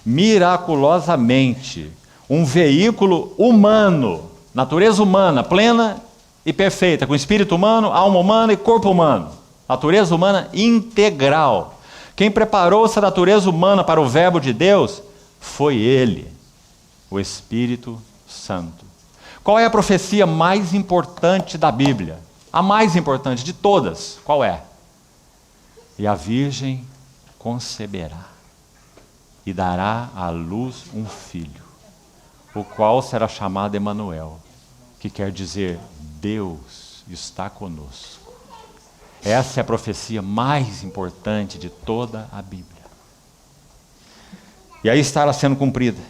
miraculosamente um veículo humano, natureza humana, plena e perfeita, com espírito humano, alma humana e corpo humano. Natureza humana integral. Quem preparou essa natureza humana para o Verbo de Deus foi Ele, o Espírito Santo. Qual é a profecia mais importante da Bíblia? A mais importante de todas, qual é? E a Virgem conceberá e dará à luz um filho, o qual será chamado Emanuel, que quer dizer Deus está conosco. Essa é a profecia mais importante de toda a Bíblia. E aí está ela sendo cumprida.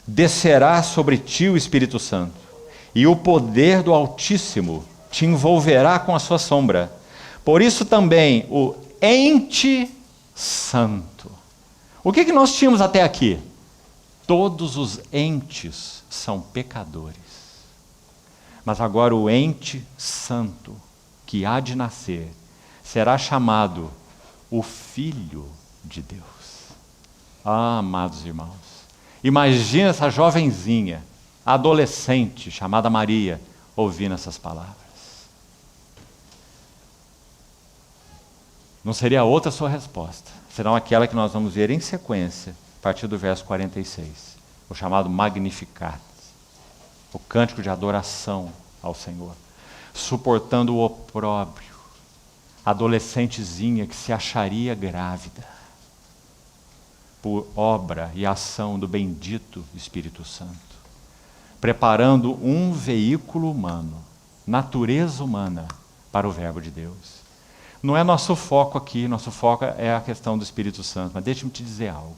Descerá sobre ti o Espírito Santo, e o poder do Altíssimo te envolverá com a sua sombra. Por isso também o ente santo. O que nós tínhamos até aqui? Todos os entes são pecadores. Mas agora o ente santo, que há de nascer, será chamado o Filho de Deus. Ah, amados irmãos, imagina essa jovenzinha, adolescente, chamada Maria, ouvindo essas palavras. Não seria outra sua resposta, senão aquela que nós vamos ver em sequência, a partir do verso 46, o chamado Magnificat, o cântico de adoração ao Senhor, suportando o opróbrio, adolescentezinha que se acharia grávida, por obra e ação do bendito Espírito Santo, preparando um veículo humano, natureza humana, para o Verbo de Deus. Não é nosso foco aqui, nosso foco é a questão do Espírito Santo, mas deixe-me te dizer algo.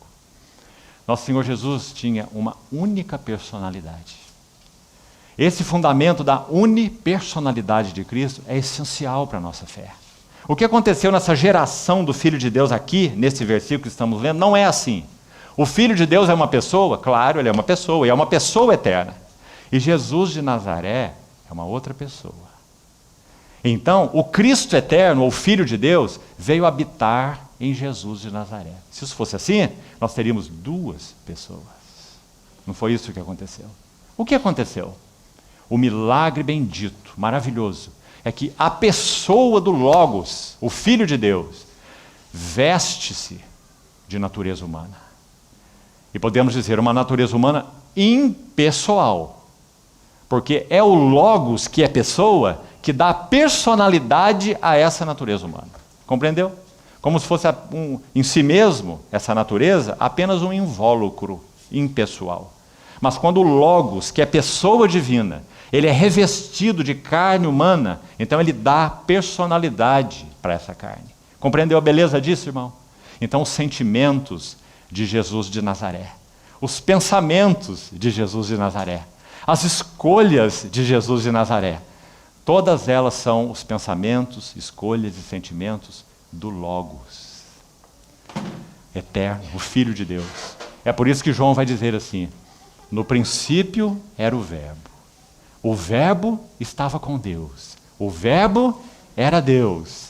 Nosso Senhor Jesus tinha uma única personalidade. Esse fundamento da unipersonalidade de Cristo é essencial para a nossa fé. O que aconteceu nessa geração do Filho de Deus aqui, nesse versículo que estamos lendo, não é assim. O Filho de Deus é uma pessoa? Claro, ele é uma pessoa, e é uma pessoa eterna. E Jesus de Nazaré é uma outra pessoa. Então, o Cristo eterno, ou Filho de Deus, veio habitar em Jesus de Nazaré. Se isso fosse assim, nós teríamos duas pessoas. Não foi isso que aconteceu. O que aconteceu? O milagre bendito, maravilhoso, é que a pessoa do Logos, o Filho de Deus, veste-se de natureza humana. E podemos dizer, uma natureza humana impessoal. Porque é o Logos, que é pessoa, que dá personalidade a essa natureza humana. Compreendeu? Como se fosse em si mesmo, essa natureza, apenas um invólucro impessoal. Mas quando o Logos, que é pessoa divina, ele é revestido de carne humana, então ele dá personalidade para essa carne. Compreendeu a beleza disso, irmão? Então os sentimentos de Jesus de Nazaré, os pensamentos de Jesus de Nazaré, as escolhas de Jesus de Nazaré, todas elas são os pensamentos, escolhas e sentimentos do Logos eterno, o Filho de Deus. É por isso que João vai dizer assim: no princípio era o Verbo estava com Deus, o Verbo era Deus.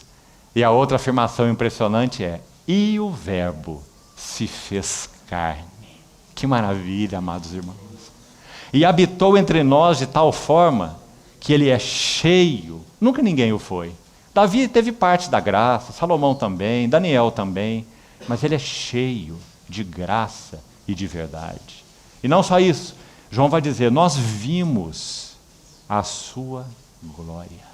E a outra afirmação impressionante é: e o Verbo se fez carne. Que maravilha, amados irmãos. E habitou entre nós de tal forma que ele é cheio, nunca ninguém o foi. Davi teve parte da graça, Salomão também, Daniel também, mas ele é cheio de graça e de verdade. E não só isso, João vai dizer, nós vimos a sua glória.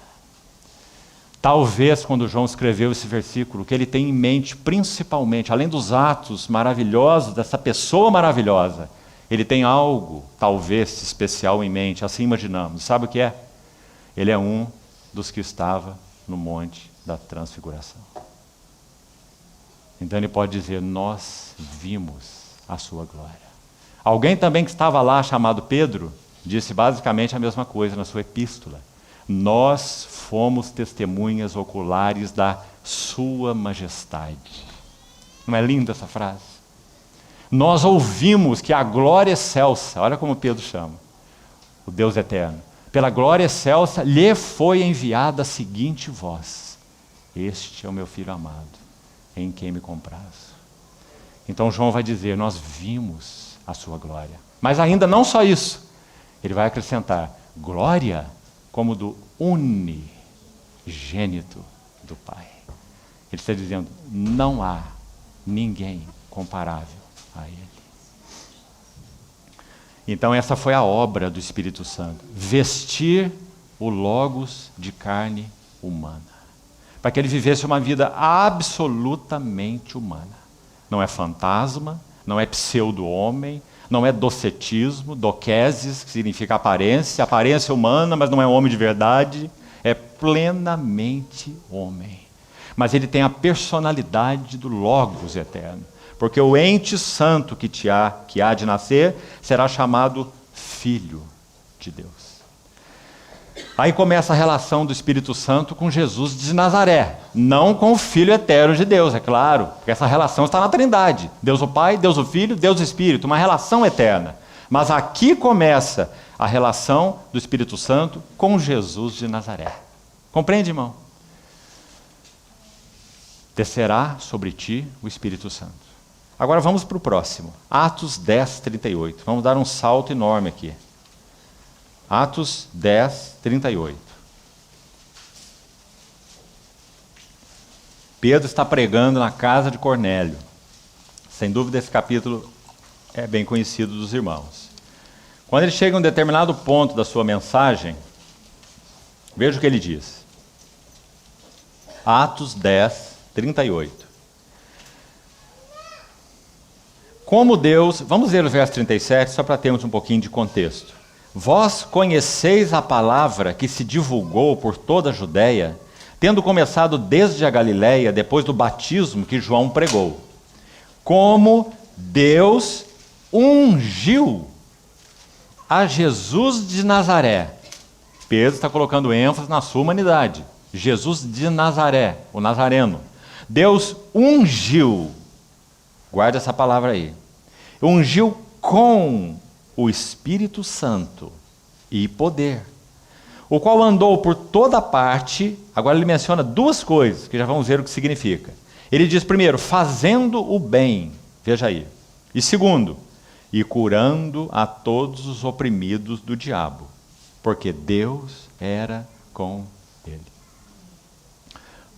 Talvez quando João escreveu esse versículo, o que ele tem em mente principalmente, além dos atos maravilhosos dessa pessoa maravilhosa, ele tem algo, talvez, especial em mente, assim imaginamos. Sabe o que é? Ele é um dos que estava no Monte da Transfiguração. Então ele pode dizer, nós vimos a sua glória. Alguém também que estava lá, chamado Pedro, disse basicamente a mesma coisa na sua epístola. Nós fomos testemunhas oculares da sua majestade. Não é linda essa frase? Nós ouvimos que a glória excelsa, olha como Pedro chama, o Deus eterno, pela glória excelsa lhe foi enviada a seguinte voz: este é o meu filho amado, em quem me comprazo. Então João vai dizer, nós vimos a sua glória. Mas ainda não só isso. Ele vai acrescentar, glória como do unigênito do Pai. Ele está dizendo, não há ninguém comparável a Ele. Então essa foi a obra do Espírito Santo. Vestir o Logos de carne humana. Para que ele vivesse uma vida absolutamente humana. Não é fantasma, não é pseudo-homem, não é docetismo, doquesis, que significa aparência humana, mas não é homem de verdade. É plenamente homem. Mas ele tem a personalidade do Logos eterno. Porque o ente santo que há de nascer será chamado Filho de Deus. Aí começa a relação do Espírito Santo com Jesus de Nazaré. Não com o Filho eterno de Deus, é claro. Porque essa relação está na Trindade. Deus o Pai, Deus o Filho, Deus o Espírito. Uma relação eterna. Mas aqui começa a relação do Espírito Santo com Jesus de Nazaré. Compreende, irmão? Descerá sobre ti o Espírito Santo. Agora vamos para o próximo. Atos 10, 38. Vamos dar um salto enorme aqui. Atos 10, 38. Pedro está pregando na casa de Cornélio. Sem dúvida esse capítulo é bem conhecido dos irmãos. Quando ele chega a um determinado ponto da sua mensagem, veja o que ele diz. Atos 10, 38. Como Deus, vamos ler o verso 37, só para termos um pouquinho de contexto. Vós conheceis a palavra que se divulgou por toda a Judéia, tendo começado desde a Galiléia, depois do batismo que João pregou. Como Deus ungiu a Jesus de Nazaré. Pedro está colocando ênfase na sua humanidade. Jesus de Nazaré, o Nazareno. Deus ungiu. Guarda essa palavra aí. Ungiu com o Espírito Santo e poder, o qual andou por toda parte. Agora ele menciona duas coisas, que já vamos ver o que significa. Ele diz primeiro, fazendo o bem, veja aí. E segundo, e curando a todos os oprimidos do diabo, porque Deus era com ele.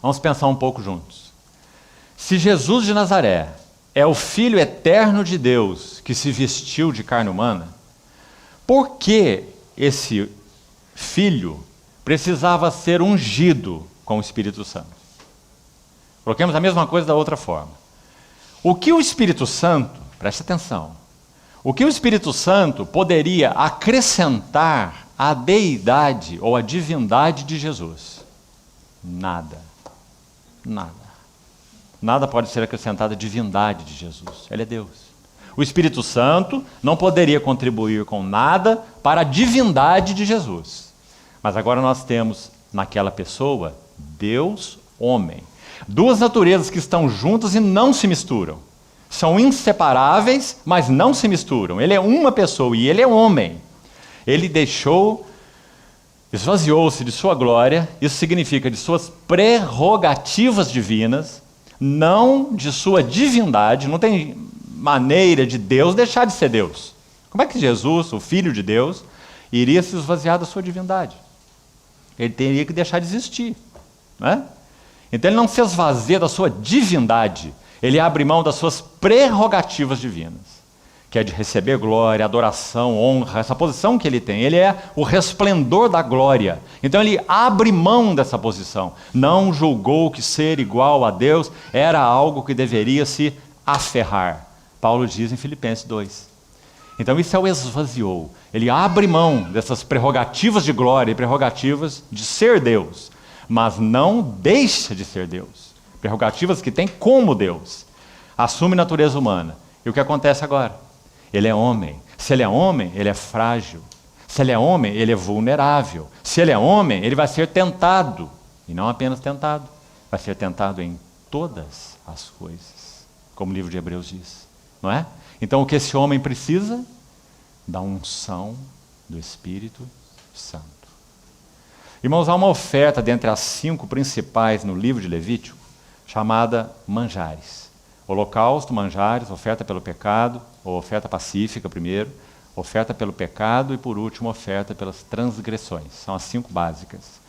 Vamos pensar um pouco juntos. Se Jesus de Nazaré é o Filho eterno de Deus que se vestiu de carne humana, por que esse Filho precisava ser ungido com o Espírito Santo? Coloquemos a mesma coisa da outra forma. O que o Espírito Santo, preste atenção, o que o Espírito Santo poderia acrescentar à deidade ou à divindade de Jesus? Nada. Nada. Nada pode ser acrescentado à divindade de Jesus. Ele é Deus. O Espírito Santo não poderia contribuir com nada para a divindade de Jesus. Mas agora nós temos naquela pessoa Deus, homem. Duas naturezas que estão juntas e não se misturam. São inseparáveis, mas não se misturam. Ele é uma pessoa e ele é homem. Ele esvaziou-se de sua glória, isso significa de suas prerrogativas divinas, não de sua divindade. Não tem maneira de Deus deixar de ser Deus. Como é que Jesus, o Filho de Deus, iria se esvaziar da sua divindade? Ele teria que deixar de existir, né? Então ele não se esvazia da sua divindade, ele abre mão das suas prerrogativas divinas, que é de receber glória, adoração, honra, essa posição que ele tem. Ele é o resplendor da glória. Então ele abre mão dessa posição. Não julgou que ser igual a Deus era algo que deveria se aferrar. Paulo diz em Filipenses 2. Então isso é o esvaziou. Ele abre mão dessas prerrogativas de glória e prerrogativas de ser Deus, mas não deixa de ser Deus. Prerrogativas que tem como Deus. Assume natureza humana. E o que acontece agora? Ele é homem. Se ele é homem, ele é frágil. Se ele é homem, ele é vulnerável. Se ele é homem, ele vai ser tentado. E não apenas tentado, vai ser tentado em todas as coisas, como o livro de Hebreus diz, não é? Então o que esse homem precisa? Da unção do Espírito Santo. Irmãos, há uma oferta dentre as 5 principais no livro de Levítico, chamada manjares. Holocausto, manjares, oferta pelo pecado, ou oferta pacífica primeiro, oferta pelo pecado e, por último, oferta pelas transgressões. São as 5 básicas.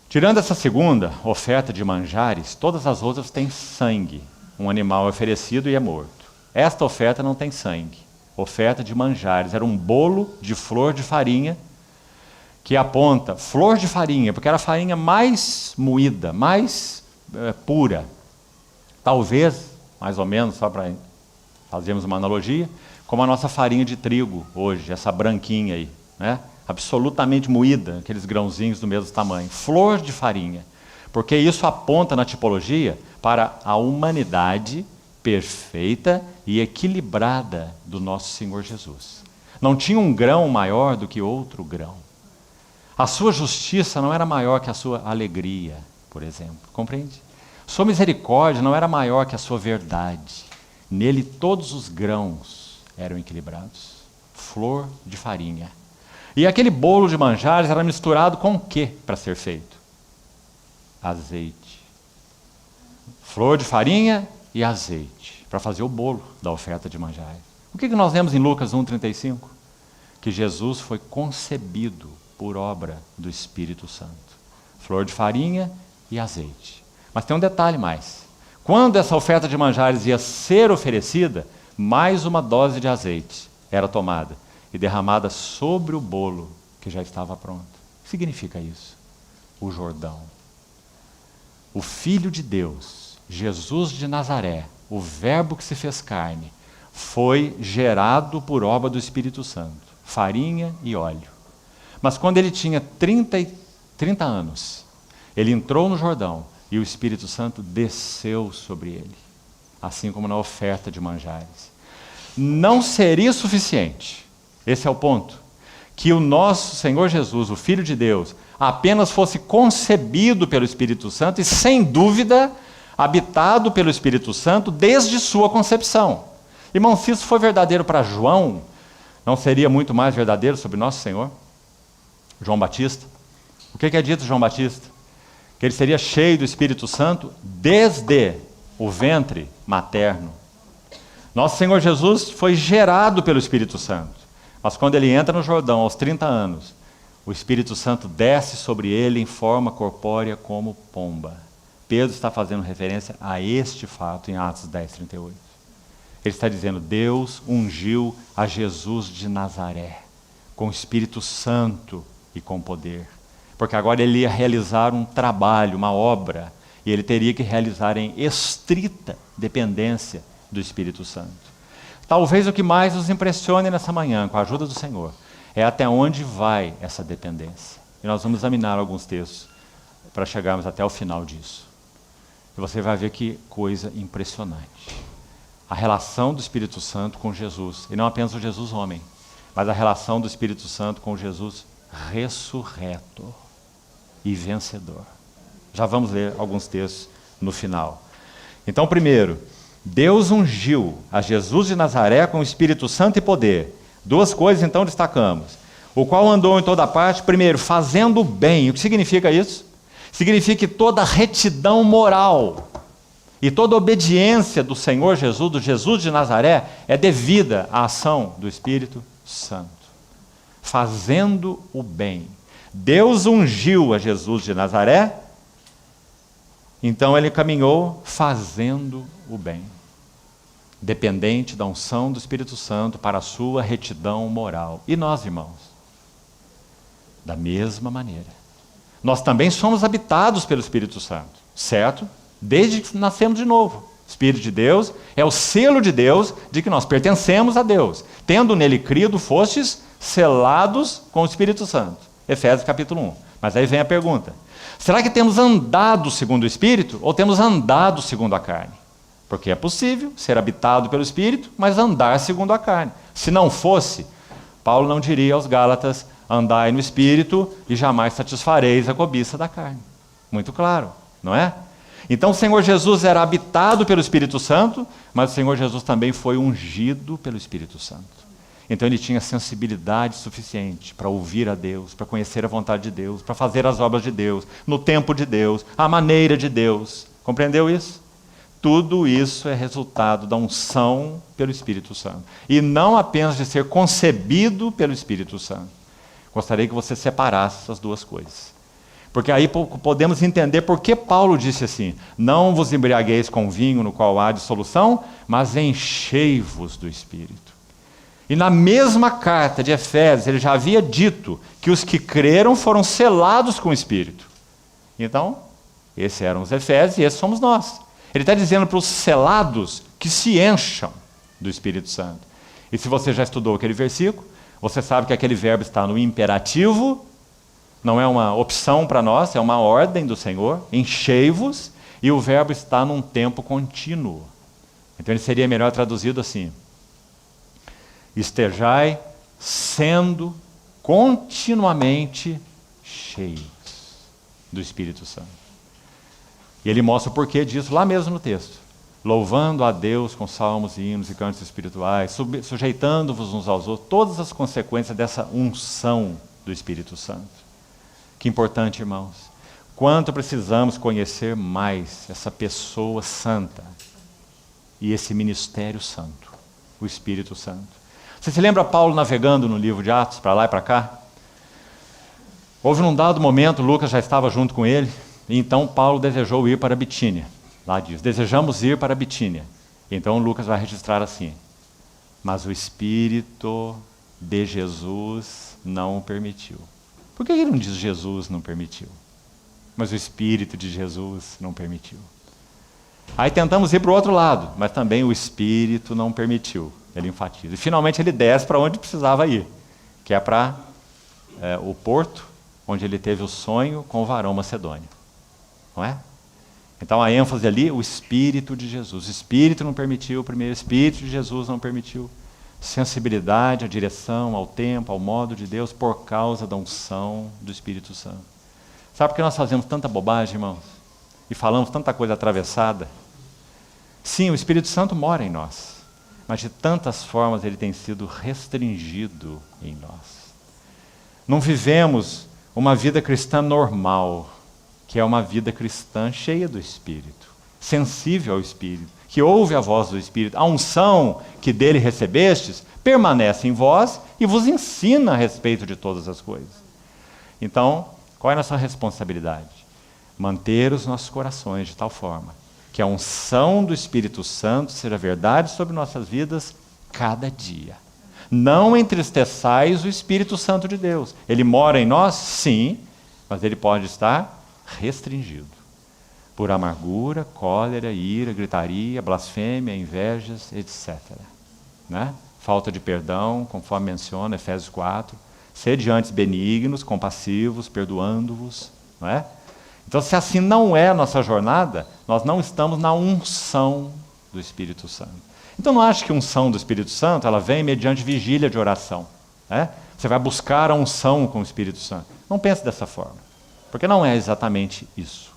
Tirando essa segunda, oferta de manjares, todas as outras têm sangue. Um animal é oferecido e é morto. Esta oferta não tem sangue. Oferta de manjares. Era um bolo de flor de farinha, que aponta, flor de farinha, porque era a farinha mais moída, mais pura. Talvez, mais ou menos, só para fazermos uma analogia, como a nossa farinha de trigo hoje, essa branquinha aí, né? Absolutamente moída, aqueles grãozinhos do mesmo tamanho. Flor de farinha. Porque isso aponta na tipologia para a humanidade perfeita e equilibrada do nosso Senhor Jesus. Não tinha um grão maior do que outro grão. A sua justiça não era maior que a sua alegria, por exemplo. Compreende? Sua misericórdia não era maior que a sua verdade. Nele todos os grãos eram equilibrados. Flor de farinha. E aquele bolo de manjares era misturado com o que para ser feito? Azeite. Flor de farinha e azeite, para fazer o bolo da oferta de manjares. O que nós vemos em Lucas 1,35? Que Jesus foi concebido por obra do Espírito Santo. Flor de farinha e azeite. Mas tem um detalhe mais. Quando essa oferta de manjares ia ser oferecida, mais uma dose de azeite era tomada e derramada sobre o bolo que já estava pronto. O que significa isso? O Jordão. O Filho de Deus, Jesus de Nazaré, o Verbo que se fez carne, foi gerado por obra do Espírito Santo, farinha e óleo. Mas quando ele tinha 30 anos, ele entrou no Jordão e o Espírito Santo desceu sobre ele, assim como na oferta de manjares. Não seria suficiente, esse é o ponto, que o nosso Senhor Jesus, o Filho de Deus, apenas fosse concebido pelo Espírito Santo e, sem dúvida, habitado pelo Espírito Santo desde sua concepção. Irmão, se isso foi verdadeiro para João, não seria muito mais verdadeiro sobre nosso Senhor? João Batista. O que é dito João Batista? Que ele seria cheio do Espírito Santo desde o ventre materno. Nosso Senhor Jesus foi gerado pelo Espírito Santo. Mas quando ele entra no Jordão, aos 30 anos, o Espírito Santo desce sobre ele em forma corpórea como pomba. Pedro está fazendo referência a este fato em Atos 10:38. Ele está dizendo, Deus ungiu a Jesus de Nazaré, com o Espírito Santo e com poder. Porque agora ele ia realizar um trabalho, uma obra, e ele teria que realizar em estrita dependência do Espírito Santo. Talvez o que mais nos impressione nessa manhã, com a ajuda do Senhor, é até onde vai essa dependência. E nós vamos examinar alguns textos para chegarmos até o final disso. E você vai ver que coisa impressionante. A relação do Espírito Santo com Jesus, e não apenas o Jesus homem, mas a relação do Espírito Santo com Jesus ressurreto e vencedor. Já vamos ler alguns textos no final. Então, primeiro, Deus ungiu a Jesus de Nazaré com o Espírito Santo e poder. Duas coisas então destacamos. O qual andou em toda parte, primeiro, fazendo o bem. O que significa isso? Significa que toda retidão moral e toda obediência do Senhor Jesus, do Jesus de Nazaré, é devida à ação do Espírito Santo. Fazendo o bem. Deus ungiu a Jesus de Nazaré, então ele caminhou fazendo o bem. Dependente da unção do Espírito Santo para a sua retidão moral. E nós, irmãos? Da mesma maneira. Nós também somos habitados pelo Espírito Santo, certo? Desde que nascemos de novo. O Espírito de Deus é o selo de Deus de que nós pertencemos a Deus. Tendo nele crido, fostes selados com o Espírito Santo. Efésios capítulo 1. Mas aí vem a pergunta. Será que temos andado segundo o Espírito ou temos andado segundo a carne? Porque é possível ser habitado pelo Espírito, mas andar segundo a carne. Se não fosse, Paulo não diria aos Gálatas, andai no Espírito e jamais satisfareis a cobiça da carne. Muito claro, não é? Então o Senhor Jesus era habitado pelo Espírito Santo, mas o Senhor Jesus também foi ungido pelo Espírito Santo. Então ele tinha sensibilidade suficiente para ouvir a Deus, para conhecer a vontade de Deus, para fazer as obras de Deus, no tempo de Deus, à maneira de Deus. Compreendeu isso? tudo isso é resultado da unção pelo Espírito Santo. E não apenas de ser concebido pelo Espírito Santo. Gostaria que você separasse essas duas coisas. Porque aí podemos entender por que Paulo disse assim: não vos embriagueis com vinho no qual há dissolução, mas enchei-vos do Espírito. E na mesma carta de Efésios, ele já havia dito que os que creram foram selados com o Espírito. Então, esses eram os Efésios e esses somos nós. Ele está dizendo para os selados que se encham do Espírito Santo. E se você já estudou aquele versículo, você sabe que aquele verbo está no imperativo, não é uma opção para nós, é uma ordem do Senhor, enchei-vos, e o verbo está num tempo contínuo. Então ele seria melhor traduzido assim: estejai sendo continuamente cheios do Espírito Santo. E ele mostra o porquê disso lá mesmo no texto. Louvando a Deus com salmos e hinos e cantos espirituais, sujeitando-vos uns aos outros, todas as consequências dessa unção do Espírito Santo. Que importante, irmãos. Quanto precisamos conhecer mais essa pessoa santa e esse ministério santo, o Espírito Santo. Você se lembra Paulo navegando no livro de Atos, para lá e para cá? Houve num dado momento, Lucas já estava junto com ele, e então Paulo desejou ir para Bitínia. Lá diz, desejamos ir para Bitínia. Então Lucas vai registrar assim: mas o Espírito de Jesus não permitiu. Por que ele não diz Jesus não permitiu? Mas o Espírito de Jesus não permitiu. Aí tentamos ir para o outro lado, mas também o Espírito não permitiu. Ele enfatiza. E finalmente ele desce para onde precisava ir, que é para o porto, onde ele teve o sonho com o varão macedônio. Não é? Então a ênfase ali, o Espírito de Jesus. O Espírito não permitiu, o primeiro Espírito de Jesus não permitiu. Sensibilidade à direção, ao tempo, ao modo de Deus, por causa da unção do Espírito Santo. Sabe por que nós fazemos tanta bobagem, irmãos? E falamos tanta coisa atravessada? Sim, o Espírito Santo mora em nós, mas de tantas formas ele tem sido restringido em nós. Não vivemos uma vida cristã normal, que é uma vida cristã cheia do Espírito, sensível ao Espírito, que ouve a voz do Espírito. A unção que dele recebestes permanece em vós e vos ensina a respeito de todas as coisas. Então, qual é a nossa responsabilidade? Manter os nossos corações de tal forma que a unção do Espírito Santo seja verdade sobre nossas vidas cada dia. Não entristeçais o Espírito Santo de Deus. Ele mora em nós, sim, mas ele pode estar restringido por amargura, cólera, ira, gritaria, blasfêmia, invejas, etc. Né? Falta de perdão, conforme menciona Efésios 4. Sede antes benignos, compassivos, perdoando-vos. Não é? Então, se assim não é a nossa jornada, nós não estamos na unção do Espírito Santo. Então, não ache que a unção do Espírito Santo ela vem mediante vigília de oração. Né? Você vai buscar a unção com o Espírito Santo. Não pense dessa forma, porque não é exatamente isso.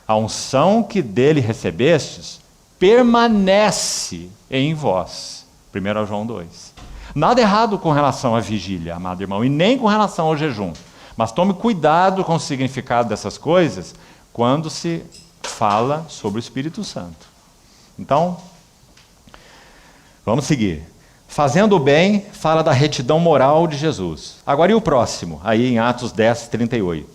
A unção que dele recebestes permanece em vós. 1 João 2. Nada errado com relação à vigília, amado irmão, e nem com relação ao jejum. Mas tome cuidado com o significado dessas coisas quando se fala sobre o Espírito Santo. Então, vamos seguir. Fazendo o bem, fala da retidão moral de Jesus. Agora e o próximo? Aí em Atos 10, 38.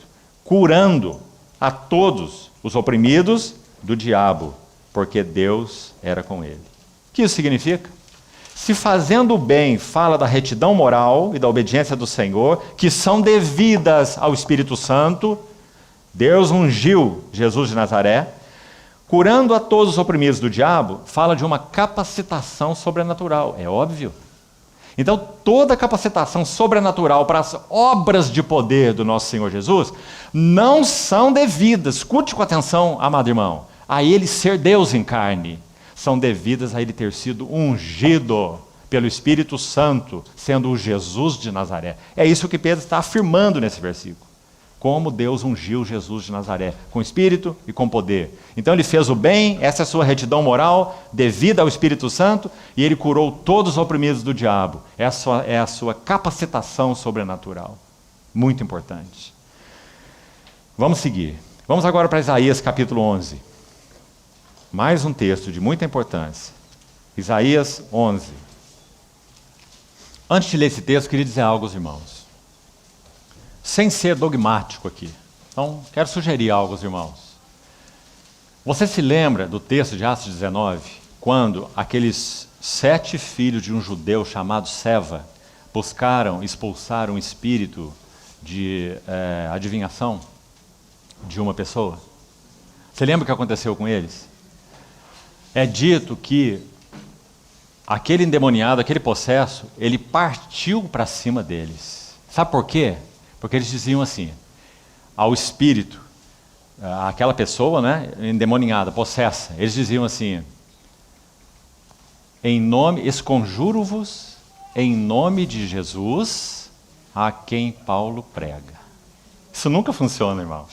Curando a todos os oprimidos do diabo, porque Deus era com ele. O que isso significa? Se fazendo o bem fala da retidão moral e da obediência do Senhor, que são devidas ao Espírito Santo, Deus ungiu Jesus de Nazaré, curando a todos os oprimidos do diabo, fala de uma capacitação sobrenatural, é óbvio. Então, toda capacitação sobrenatural para as obras de poder do nosso Senhor Jesus não são devidas, escute com atenção, amado irmão, a ele ser Deus em carne. São devidas a ele ter sido ungido pelo Espírito Santo, sendo o Jesus de Nazaré. É isso que Pedro está afirmando nesse versículo. Como Deus ungiu Jesus de Nazaré, com Espírito e com poder. Então ele fez o bem, essa é a sua retidão moral, devida ao Espírito Santo, e ele curou todos os oprimidos do diabo. Essa é a sua capacitação sobrenatural. Muito importante. Vamos seguir. Vamos agora para Isaías capítulo 11. mais um texto de muita importância. Isaías 11. Antes de ler esse texto, queria dizer algo aos irmãos. Sem ser dogmático aqui. Então, quero sugerir algo aos irmãos. Você se lembra do texto de Atos 19, quando aqueles 7 filhos de um judeu chamado Seva buscaram expulsar um espírito de adivinhação de uma pessoa? Você lembra o que aconteceu com eles? É dito que aquele endemoniado, aquele possesso, ele partiu para cima deles. Sabe por quê? Porque eles diziam assim, ao espírito, aquela pessoa, né, endemoniada, possessa, eles diziam assim, esconjuro-vos em nome de Jesus, a quem Paulo prega. Isso nunca funciona, irmão.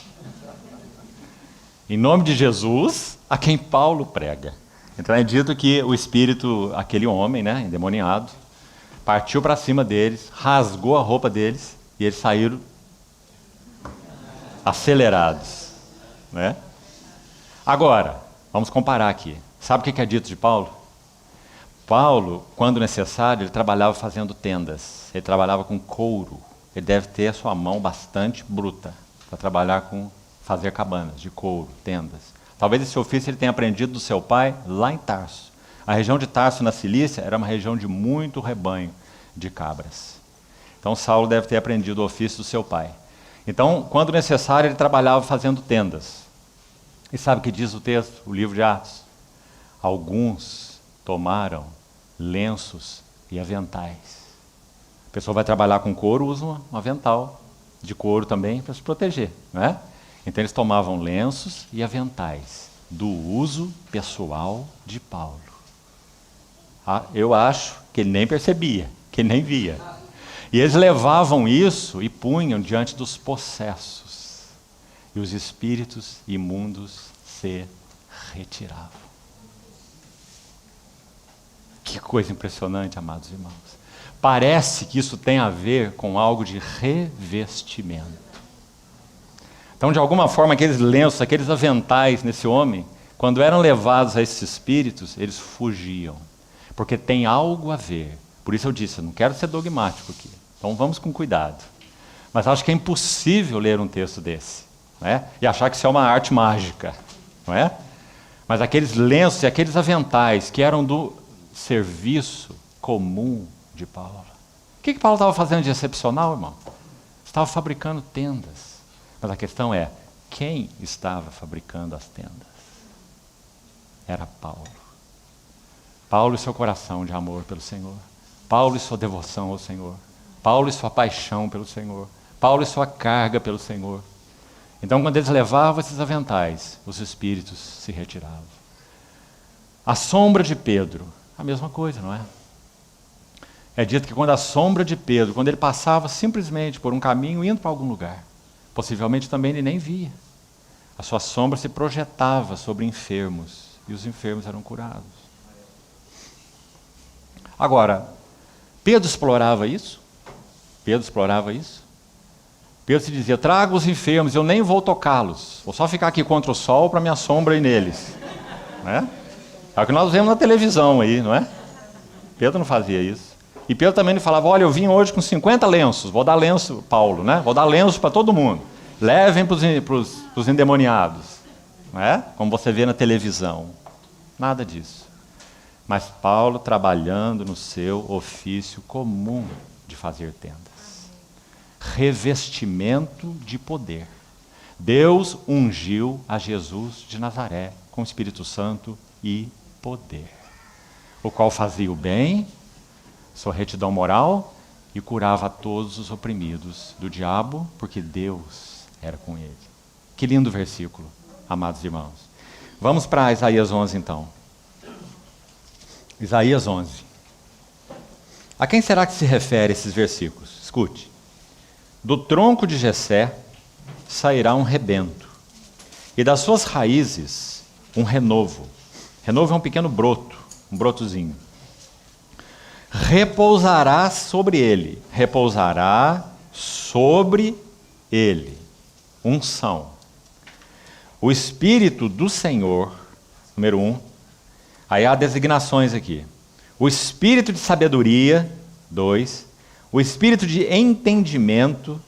Em nome de Jesus, a quem Paulo prega. Então é dito que o espírito, aquele homem, né, endemoniado, partiu para cima deles, rasgou a roupa deles e eles saíram acelerados, né? Agora, vamos comparar aqui. Sabe o que é dito de Paulo? Paulo, quando necessário, ele trabalhava fazendo tendas. Ele trabalhava com couro. Ele deve ter a sua mão bastante bruta para trabalhar com fazer cabanas de couro, tendas. Talvez esse ofício ele tenha aprendido do seu pai lá em Tarso. A região de Tarso, na Cilícia, era uma região de muito rebanho de cabras. Então Saulo deve ter aprendido o ofício do seu pai. Então, quando necessário, ele trabalhava fazendo tendas. E sabe o que diz o texto, o livro de Atos? Alguns tomaram lenços e aventais. A pessoa vai trabalhar com couro, usa um avental de couro também para se proteger, não é? Então eles tomavam lenços e aventais do uso pessoal de Paulo. Eu acho que ele nem percebia, que ele nem via. E eles levavam isso e punham diante dos possessos. E os espíritos imundos se retiravam. Que coisa impressionante, amados irmãos. Parece que isso tem a ver com algo de revestimento. Então, de alguma forma, aqueles lenços, aqueles aventais nesse homem, quando eram levados a esses espíritos, eles fugiam. Porque tem algo a ver. Por isso eu disse, eu não quero ser dogmático aqui. Então vamos com cuidado. Mas acho que é impossível ler um texto desse, não é? E achar que isso é uma arte mágica, não é? Mas aqueles lenços e aqueles aventais que eram do serviço comum de Paulo. O que Paulo estava fazendo de excepcional, irmão? Estava fabricando tendas. Mas a questão é, quem estava fabricando as tendas? Era Paulo. Paulo e seu coração de amor pelo Senhor. Paulo e sua devoção ao Senhor. Paulo e sua paixão pelo Senhor. Paulo e sua carga pelo Senhor. Então, quando eles levavam esses aventais, os espíritos se retiravam. A sombra de Pedro, a mesma coisa, não é? É dito que quando a sombra de Pedro, quando ele passava simplesmente por um caminho indo para algum lugar, possivelmente também ele nem via. A sua sombra se projetava sobre enfermos e os enfermos eram curados. Agora, Pedro explorava isso? Pedro explorava isso? Pedro se dizia, traga os enfermos, eu nem vou tocá-los. Vou só ficar aqui contra o sol para minha sombra ir neles. Não é? É o que nós vemos na televisão aí, não é? Pedro não fazia isso. E Pedro também não falava, olha, eu vim hoje com 50 lenços, vou dar lenço, Paulo, né? Vou dar lenço para todo mundo. Levem para os endemoniados. Não é? Como você vê na televisão. Nada disso. Mas Paulo trabalhando no seu ofício comum de fazer tendas. Revestimento de poder. Deus ungiu a Jesus de Nazaré com o Espírito Santo e poder, o qual fazia o bem, sua retidão moral, e curava a todos os oprimidos do diabo, porque Deus era com ele. Que lindo versículo, amados irmãos. Vamos para Isaías 11 então. Isaías 11. A quem será que se refere esses versículos? Escute. Do tronco de Jessé sairá um rebento, e das suas raízes um renovo. Renovo é um pequeno broto, um brotozinho. Repousará sobre ele, unção. O Espírito do Senhor número 1. Aí há designações aqui. O espírito de sabedoria, 2. O espírito de entendimento,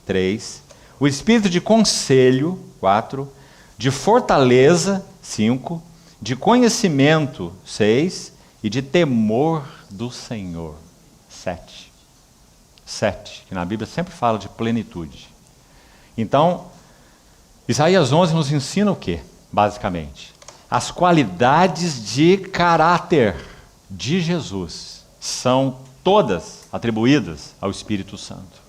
3. O espírito de conselho, 4. De fortaleza, 5. De conhecimento, 6. E de temor do Senhor, 7. 7, que na Bíblia sempre fala de plenitude. Então, Isaías 11 nos ensina o quê, basicamente? As qualidades de caráter de Jesus são todas atribuídas ao Espírito Santo.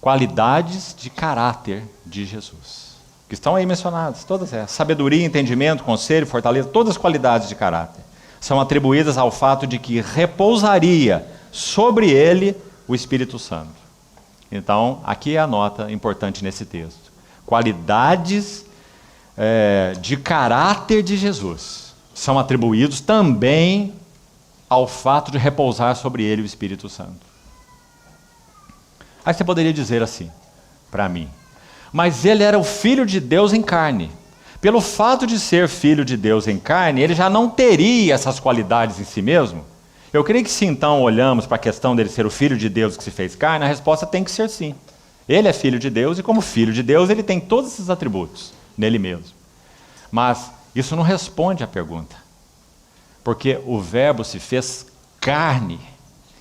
Qualidades de caráter de Jesus, que estão aí mencionadas, todas essas. Sabedoria, entendimento, conselho, fortaleza, todas as qualidades de caráter são atribuídas ao fato de que repousaria sobre ele o Espírito Santo. Então, aqui é a nota importante nesse texto. Qualidades de caráter de Jesus são atribuídos também ao fato de repousar sobre ele o Espírito Santo. Aí você poderia dizer assim, para mim, mas ele era o Filho de Deus em carne. Pelo fato de ser Filho de Deus em carne, ele já não teria essas qualidades em si mesmo? Eu creio que se então olhamos para a questão dele ser o Filho de Deus que se fez carne, a resposta tem que ser sim. Ele é Filho de Deus e como Filho de Deus ele tem todos esses atributos nele mesmo. Mas isso não responde à pergunta. Porque o Verbo se fez carne.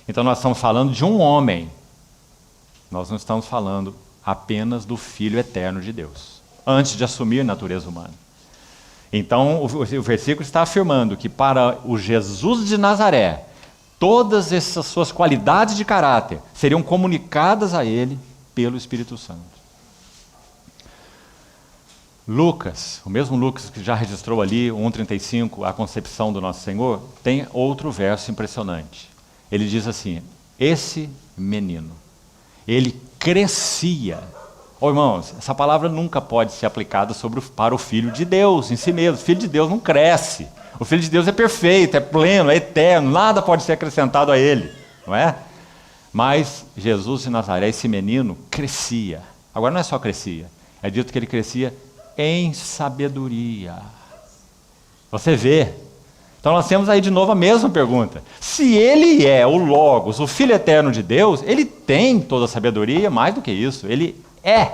Então nós estamos falando de um homem. Nós não estamos falando apenas do Filho eterno de Deus, antes de assumir a natureza humana. Então o versículo está afirmando que para o Jesus de Nazaré, todas essas suas qualidades de caráter seriam comunicadas a ele pelo Espírito Santo. Lucas, o mesmo Lucas que já registrou ali, 1,35, a concepção do nosso Senhor, tem outro verso impressionante. Ele diz assim, esse menino, ele crescia. Irmãos, essa palavra nunca pode ser aplicada para o Filho de Deus em si mesmo. O Filho de Deus não cresce. O Filho de Deus é perfeito, é pleno, é eterno, nada pode ser acrescentado a ele, não é? Mas Jesus de Nazaré, esse menino, crescia. Agora não é só crescia, é dito que ele crescia em sabedoria. Você vê. Então nós temos aí de novo a mesma pergunta. Se ele é o Logos, o Filho eterno de Deus, ele tem toda a sabedoria, mais do que isso, ele é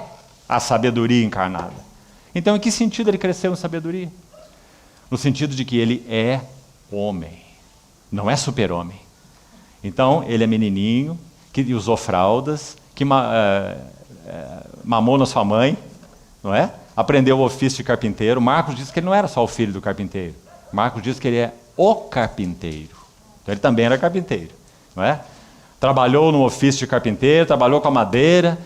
a sabedoria encarnada. Então, em que sentido ele cresceu em sabedoria? No sentido de que ele é homem, não é super-homem. Então, ele é menininho, que usou fraldas, que mamou na sua mãe, não é? Aprendeu o ofício de carpinteiro. Marcos diz que ele não era só o filho do carpinteiro. Marcos diz que ele é o carpinteiro. Então, ele também era carpinteiro, não é? Trabalhou no ofício de carpinteiro, trabalhou com a madeira,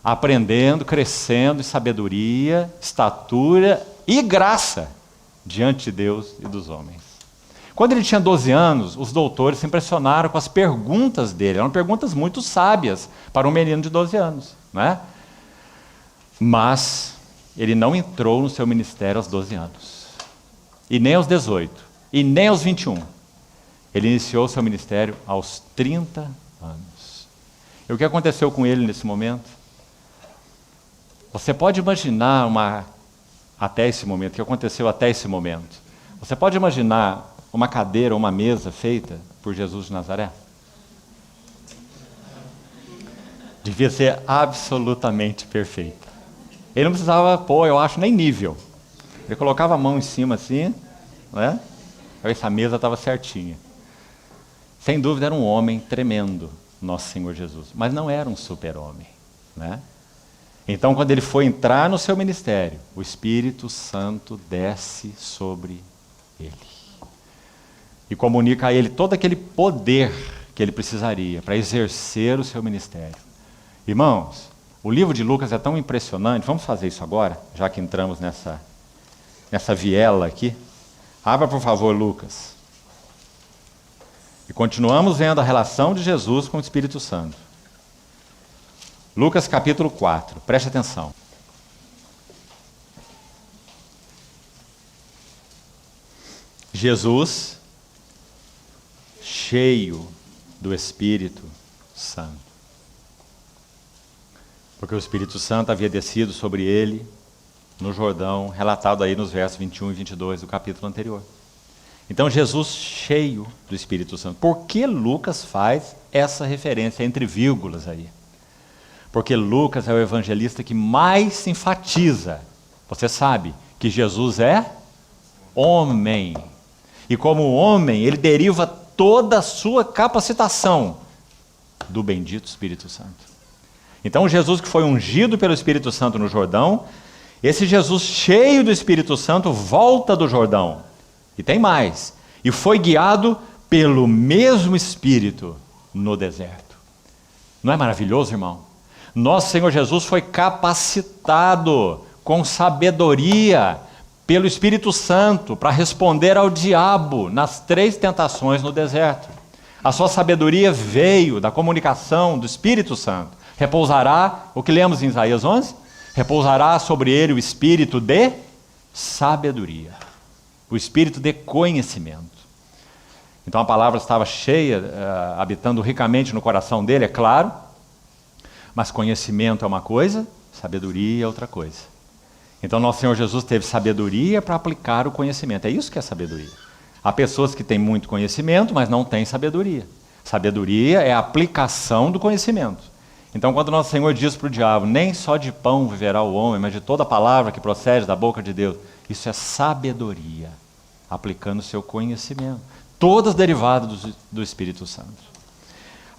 aprendendo, crescendo em sabedoria, estatura e graça diante de Deus e dos homens. Quando ele tinha 12 anos, os doutores se impressionaram com as perguntas dele. Eram perguntas muito sábias para um menino de 12 anos, né? Mas ele não entrou no seu ministério aos 12 anos, e nem aos 18, e nem aos 21. Ele iniciou seu ministério aos 30 anos. E o que aconteceu com ele nesse momento? Você pode imaginar até esse momento, o que aconteceu até esse momento? Você pode imaginar uma cadeira ou uma mesa feita por Jesus de Nazaré? Devia ser absolutamente perfeita. Ele não precisava pôr, eu acho, nem nível. Ele colocava a mão em cima assim, né? Essa mesa estava certinha. Sem dúvida era um homem tremendo, nosso Senhor Jesus, mas não era um super-homem, né? Então, quando ele foi entrar no seu ministério, o Espírito Santo desce sobre ele e comunica a ele todo aquele poder que ele precisaria para exercer o seu ministério. Irmãos, o livro de Lucas é tão impressionante. Vamos fazer isso agora, já que entramos nessa viela aqui. Abra, por favor, Lucas. E continuamos vendo a relação de Jesus com o Espírito Santo. Lucas capítulo 4, preste atenção. Jesus, cheio do Espírito Santo. Porque o Espírito Santo havia descido sobre ele no Jordão, relatado aí nos versos 21 e 22 do capítulo anterior. Então Jesus cheio do Espírito Santo. Por que Lucas faz essa referência entre vírgulas aí? Porque Lucas é o evangelista que mais enfatiza. Você sabe que Jesus é homem. E como homem, ele deriva toda a sua capacitação do bendito Espírito Santo. Então Jesus que foi ungido pelo Espírito Santo no Jordão, esse Jesus cheio do Espírito Santo volta do Jordão. E tem mais. E foi guiado pelo mesmo Espírito no deserto. Não é maravilhoso, irmão? Nosso Senhor Jesus foi capacitado com sabedoria pelo Espírito Santo para responder ao diabo nas 3 tentações no deserto. A sua sabedoria veio da comunicação do Espírito Santo. Repousará, o que lemos em Isaías 11? Repousará sobre ele o espírito de sabedoria, o espírito de conhecimento. Então a palavra estava cheia, habitando ricamente no coração dele, é claro, mas conhecimento é uma coisa, sabedoria é outra coisa. Então nosso Senhor Jesus teve sabedoria para aplicar o conhecimento, é isso que é sabedoria. Há pessoas que têm muito conhecimento, mas não têm sabedoria. Sabedoria é a aplicação do conhecimento. Então, quando nosso Senhor diz para o diabo, nem só de pão viverá o homem, mas de toda palavra que procede da boca de Deus, isso é sabedoria, aplicando o seu conhecimento, todas derivadas do Espírito Santo.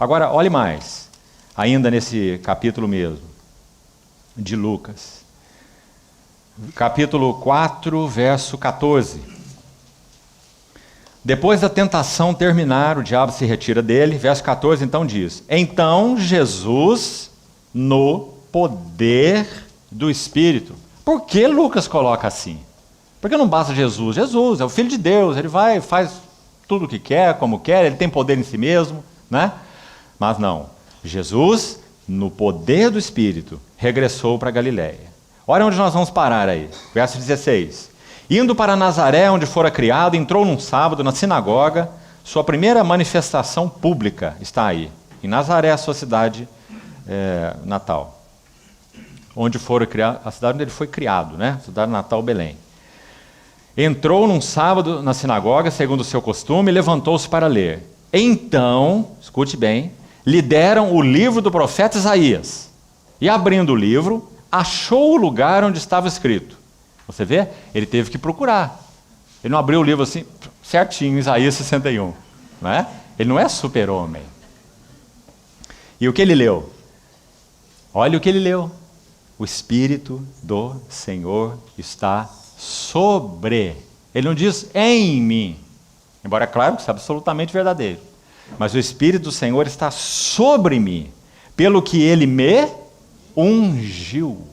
Agora, olhe mais, ainda nesse capítulo mesmo, de Lucas, capítulo 4, verso 14. Depois da tentação terminar, o diabo se retira dele. Verso 14 então diz: então Jesus no poder do Espírito. Por que Lucas coloca assim? Porque não basta Jesus. Jesus é o Filho de Deus, ele vai, faz tudo o que quer, como quer, ele tem poder em si mesmo, né? Mas não, Jesus no poder do Espírito regressou para Galiléia. Olha onde nós vamos parar aí, verso 16. Indo para Nazaré, onde fora criado, entrou num sábado na sinagoga. Sua primeira manifestação pública está aí, em Nazaré, a sua cidade natal. Onde fora criado, a cidade onde ele foi criado, né? Cidade natal, Belém. Entrou num sábado na sinagoga, segundo o seu costume, e levantou-se para ler. Então, escute bem, lhe deram o livro do profeta Isaías. E abrindo o livro, achou o lugar onde estava escrito. Você vê? Ele teve que procurar. Ele não abriu o livro assim, certinho, Isaías 61. Não é? Ele não é super-homem. E o que ele leu? Olha o que ele leu. O Espírito do Senhor está sobre. Ele não diz em mim. Embora é claro que isso é absolutamente verdadeiro. Mas o Espírito do Senhor está sobre mim, pelo que ele me ungiu.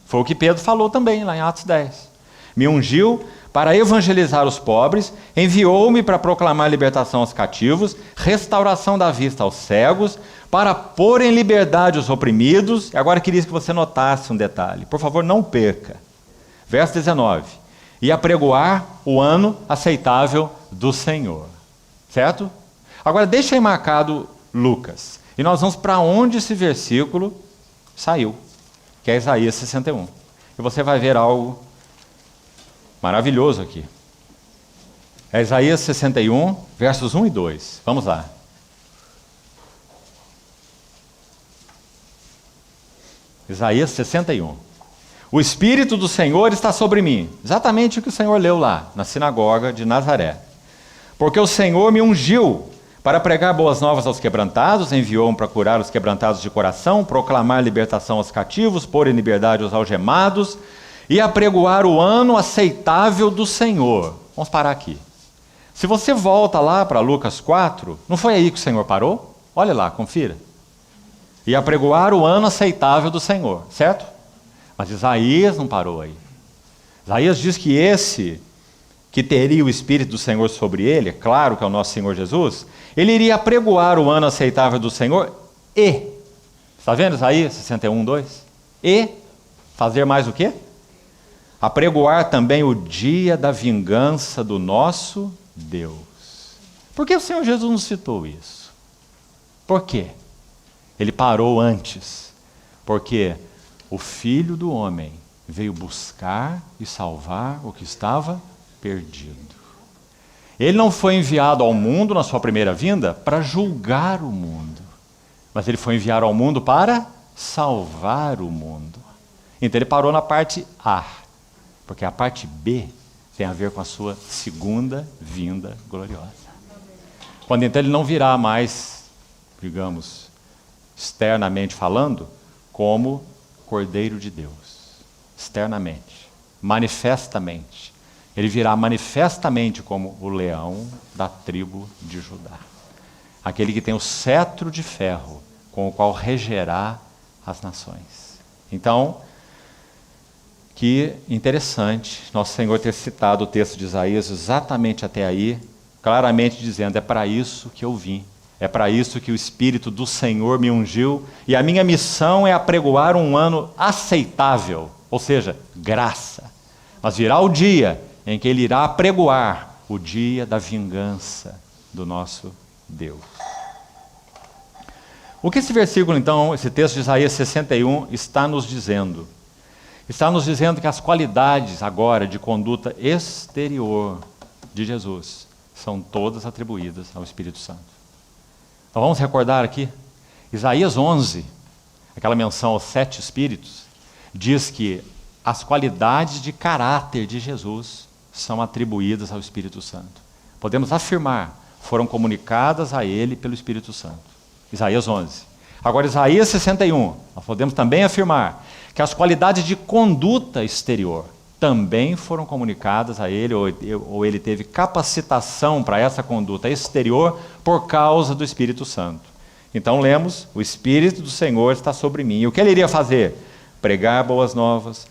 Foi o que Pedro falou também, lá em Atos 10. Me ungiu para evangelizar os pobres, enviou-me para proclamar libertação aos cativos, restauração da vista aos cegos, para pôr em liberdade os oprimidos. Agora queria que você notasse um detalhe. Por favor, não perca. Verso 19. E apregoar o ano aceitável do Senhor. Certo? Agora deixa aí marcado Lucas. E nós vamos para onde esse versículo saiu. Que é Isaías 61. E você vai ver algo maravilhoso aqui. É Isaías 61, versos 1 e 2. Vamos lá. Isaías 61. O Espírito do Senhor está sobre mim. Exatamente o que o Senhor leu lá, na sinagoga de Nazaré. Porque o Senhor me ungiu para pregar boas novas aos quebrantados, enviou-me para curar os quebrantados de coração, proclamar libertação aos cativos, pôr em liberdade os algemados e apregoar o ano aceitável do Senhor. Vamos parar aqui. Se você volta lá para Lucas 4, não foi aí que o Senhor parou? Olha lá, confira. E apregoar o ano aceitável do Senhor, certo? Mas Isaías não parou aí. Isaías diz que esse que teria o Espírito do Senhor sobre ele, é claro que é o nosso Senhor Jesus, ele iria apregoar o ano aceitável do Senhor e, está vendo Isaías 61, 2? E fazer mais o quê? Apregoar também o dia da vingança do nosso Deus. Por que o Senhor Jesus não citou isso? Por quê? Ele parou antes. Porque o Filho do Homem veio buscar e salvar o que estava perdido. Ele não foi enviado ao mundo na sua primeira vinda para julgar o mundo, mas ele foi enviado ao mundo para salvar o mundo. Então ele parou na parte A, porque a parte B tem a ver com a sua segunda vinda gloriosa. Quando então ele não virá mais, digamos, externamente falando, como Cordeiro de Deus. Externamente, manifestamente. Ele virá manifestamente como o leão da tribo de Judá. Aquele que tem o cetro de ferro, com o qual regerá as nações. Então, que interessante nosso Senhor ter citado o texto de Isaías exatamente até aí, claramente dizendo, é para isso que eu vim. É para isso que o Espírito do Senhor me ungiu, e a minha missão é apregoar um ano aceitável, ou seja, graça. Mas virá o dia em que ele irá apregoar o dia da vingança do nosso Deus. O que esse versículo, então, esse texto de Isaías 61, está nos dizendo? Está nos dizendo que as qualidades agora de conduta exterior de Jesus são todas atribuídas ao Espírito Santo. Então vamos recordar aqui, Isaías 11, aquela menção aos 7 Espíritos, diz que as qualidades de caráter de Jesus são atribuídas ao Espírito Santo. Podemos afirmar, foram comunicadas a ele pelo Espírito Santo. Isaías 11. Agora Isaías 61, nós podemos também afirmar que as qualidades de conduta exterior também foram comunicadas a ele, ou ele teve capacitação para essa conduta exterior por causa do Espírito Santo. Então lemos, o Espírito do Senhor está sobre mim. E o que ele iria fazer? Pregar boas novas,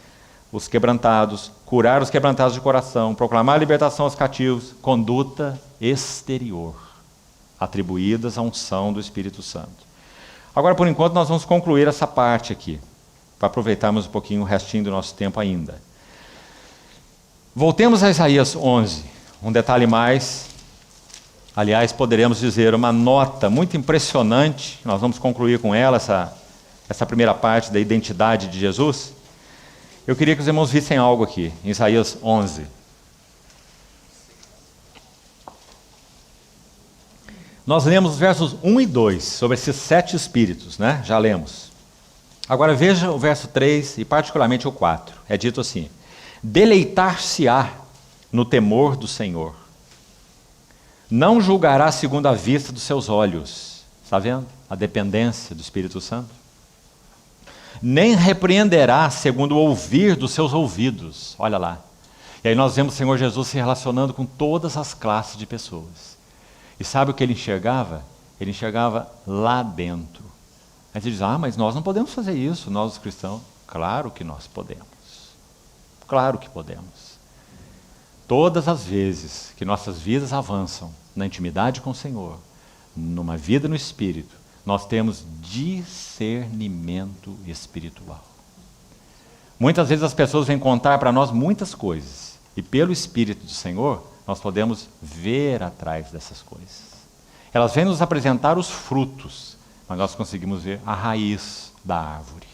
os quebrantados, curar os quebrantados de coração, proclamar a libertação aos cativos, conduta exterior, atribuídas à unção do Espírito Santo. Agora, por enquanto, nós vamos concluir essa parte aqui, para aproveitarmos um pouquinho o restinho do nosso tempo ainda. Voltemos a Isaías 11, um detalhe mais, aliás, poderemos dizer uma nota muito impressionante, nós vamos concluir com ela, essa primeira parte da identidade de Jesus. Eu queria que os irmãos vissem algo aqui, em Isaías 11. Nós lemos os versos 1 e 2, sobre esses 7 espíritos, né? Já lemos. Agora veja o verso 3 e particularmente o 4. É dito assim: deleitar-se-á no temor do Senhor. Não julgará segundo a vista dos seus olhos. Está vendo? A dependência do Espírito Santo. Nem repreenderá segundo o ouvir dos seus ouvidos. Olha lá. E aí nós vemos o Senhor Jesus se relacionando com todas as classes de pessoas. E sabe o que ele enxergava? Ele enxergava lá dentro. Aí você diz, mas nós não podemos fazer isso, nós os cristãos. Claro que nós podemos. Claro que podemos. Todas as vezes que nossas vidas avançam na intimidade com o Senhor, numa vida no Espírito, nós temos discernimento espiritual. Muitas vezes as pessoas vêm contar para nós muitas coisas, e pelo Espírito do Senhor, nós podemos ver atrás dessas coisas. Elas vêm nos apresentar os frutos, mas nós conseguimos ver a raiz da árvore.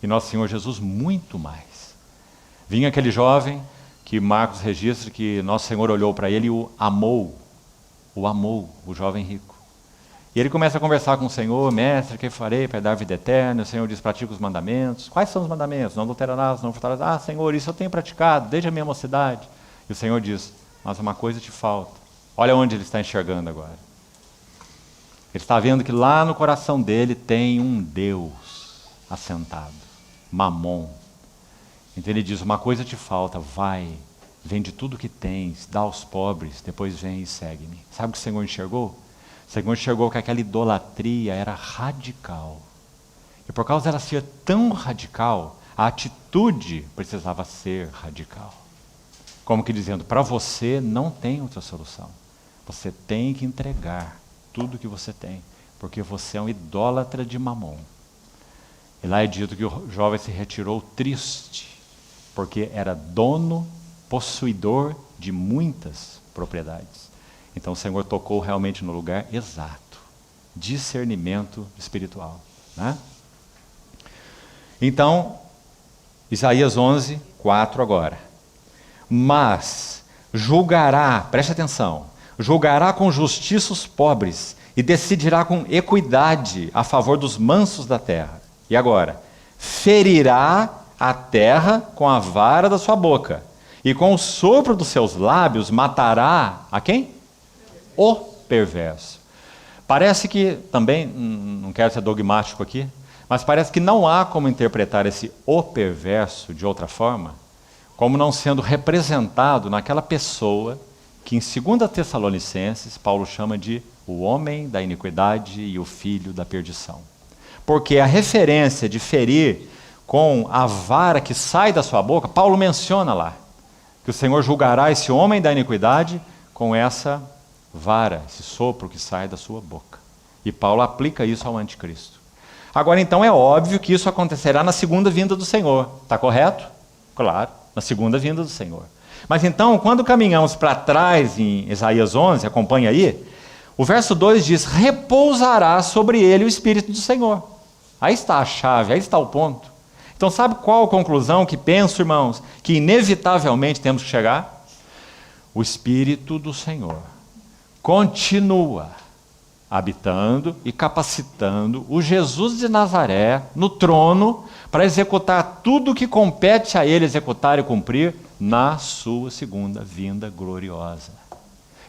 E nosso Senhor Jesus muito mais. Vinha aquele jovem que Marcos registra que nosso Senhor olhou para ele e o amou, o jovem rico. E ele começa a conversar com o Senhor, mestre, o que farei para dar vida eterna? O Senhor diz, pratica os mandamentos. Quais são os mandamentos? Não adulterarás, não furtarás. Senhor, isso eu tenho praticado desde a minha mocidade. E o Senhor diz, mas uma coisa te falta. Olha onde ele está enxergando agora. Ele está vendo que lá no coração dele tem um Deus assentado, Mamon. Então ele diz, uma coisa te falta, vai, vende tudo que tens, dá aos pobres, depois vem e segue-me. Sabe o que o Senhor enxergou? O Senhor enxergou que aquela idolatria era radical. E por causa dela ser tão radical, a atitude precisava ser radical. Como que dizendo, para você não tem outra solução. Você tem que entregar tudo que você tem, porque você é um idólatra de Mamon. E lá é dito que o jovem se retirou triste, porque era dono, possuidor de muitas propriedades. Então o Senhor tocou realmente no lugar exato. Discernimento espiritual. Né? Então, Isaías 11, 4 agora. Mas julgará, preste atenção, julgará com justiça os pobres e decidirá com equidade a favor dos mansos da terra. E agora? Ferirá a terra com a vara da sua boca e com o sopro dos seus lábios matará a quem? O perverso. Parece que, também, não quero ser dogmático aqui, mas parece que não há como interpretar esse o perverso de outra forma, como não sendo representado naquela pessoa que em 2 Tessalonicenses Paulo chama de o homem da iniquidade e o filho da perdição. Porque a referência de ferir com a vara que sai da sua boca, Paulo menciona lá, que o Senhor julgará esse homem da iniquidade com essa vara, esse sopro que sai da sua boca. E Paulo aplica isso ao anticristo. Agora, então, é óbvio que isso acontecerá na segunda vinda do Senhor. Está correto? Claro, na segunda vinda do Senhor. Mas então, quando caminhamos para trás em Isaías 11, acompanha aí, o verso 2 diz, repousará sobre ele o Espírito do Senhor. Aí está a chave, aí está o ponto. Então, sabe qual a conclusão que penso, irmãos, que inevitavelmente temos que chegar? O Espírito do Senhor continua habitando e capacitando o Jesus de Nazaré no trono para executar tudo o que compete a ele executar e cumprir na sua segunda vinda gloriosa.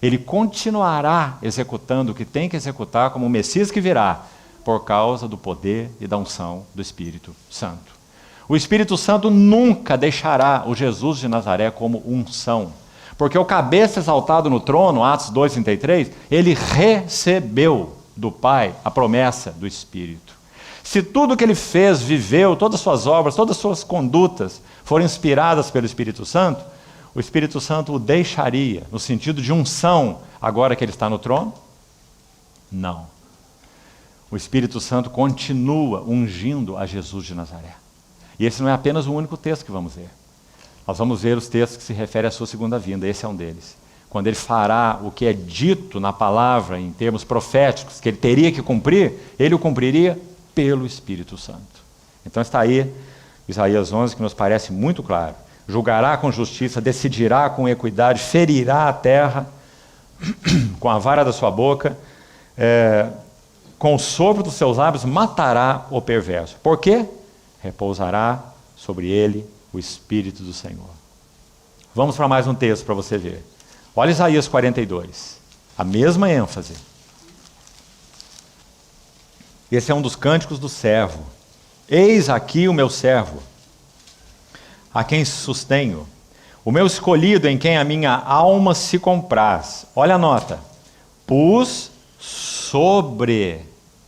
Ele continuará executando o que tem que executar como o Messias que virá, por causa do poder e da unção do Espírito Santo. O Espírito Santo nunca deixará o Jesus de Nazaré como unção, porque o cabeça exaltado no trono, Atos 2,33, ele recebeu do Pai a promessa do Espírito. Se tudo que ele fez, viveu, todas as suas obras, todas as suas condutas foram inspiradas pelo Espírito Santo, o Espírito Santo o deixaria, no sentido de unção, agora que ele está no trono? Não. O Espírito Santo continua ungindo a Jesus de Nazaré. E esse não é apenas o único texto que vamos ver. Nós vamos ver os textos que se referem à sua segunda vinda, esse é um deles. Quando ele fará o que é dito na palavra, em termos proféticos, que ele teria que cumprir, ele o cumpriria pelo Espírito Santo. Então está aí, Isaías 11, que nos parece muito claro. Julgará com justiça, decidirá com equidade, ferirá a terra com a vara da sua boca, com o sopro dos seus lábios matará o perverso. Por quê? Repousará sobre ele o Espírito do Senhor. Vamos para mais um texto para você ver. Olha Isaías 42, a mesma ênfase. Esse é um dos cânticos do servo. Eis aqui o meu servo, a quem sustenho, o meu escolhido em quem a minha alma se compraz. Olha a nota. Pus sobre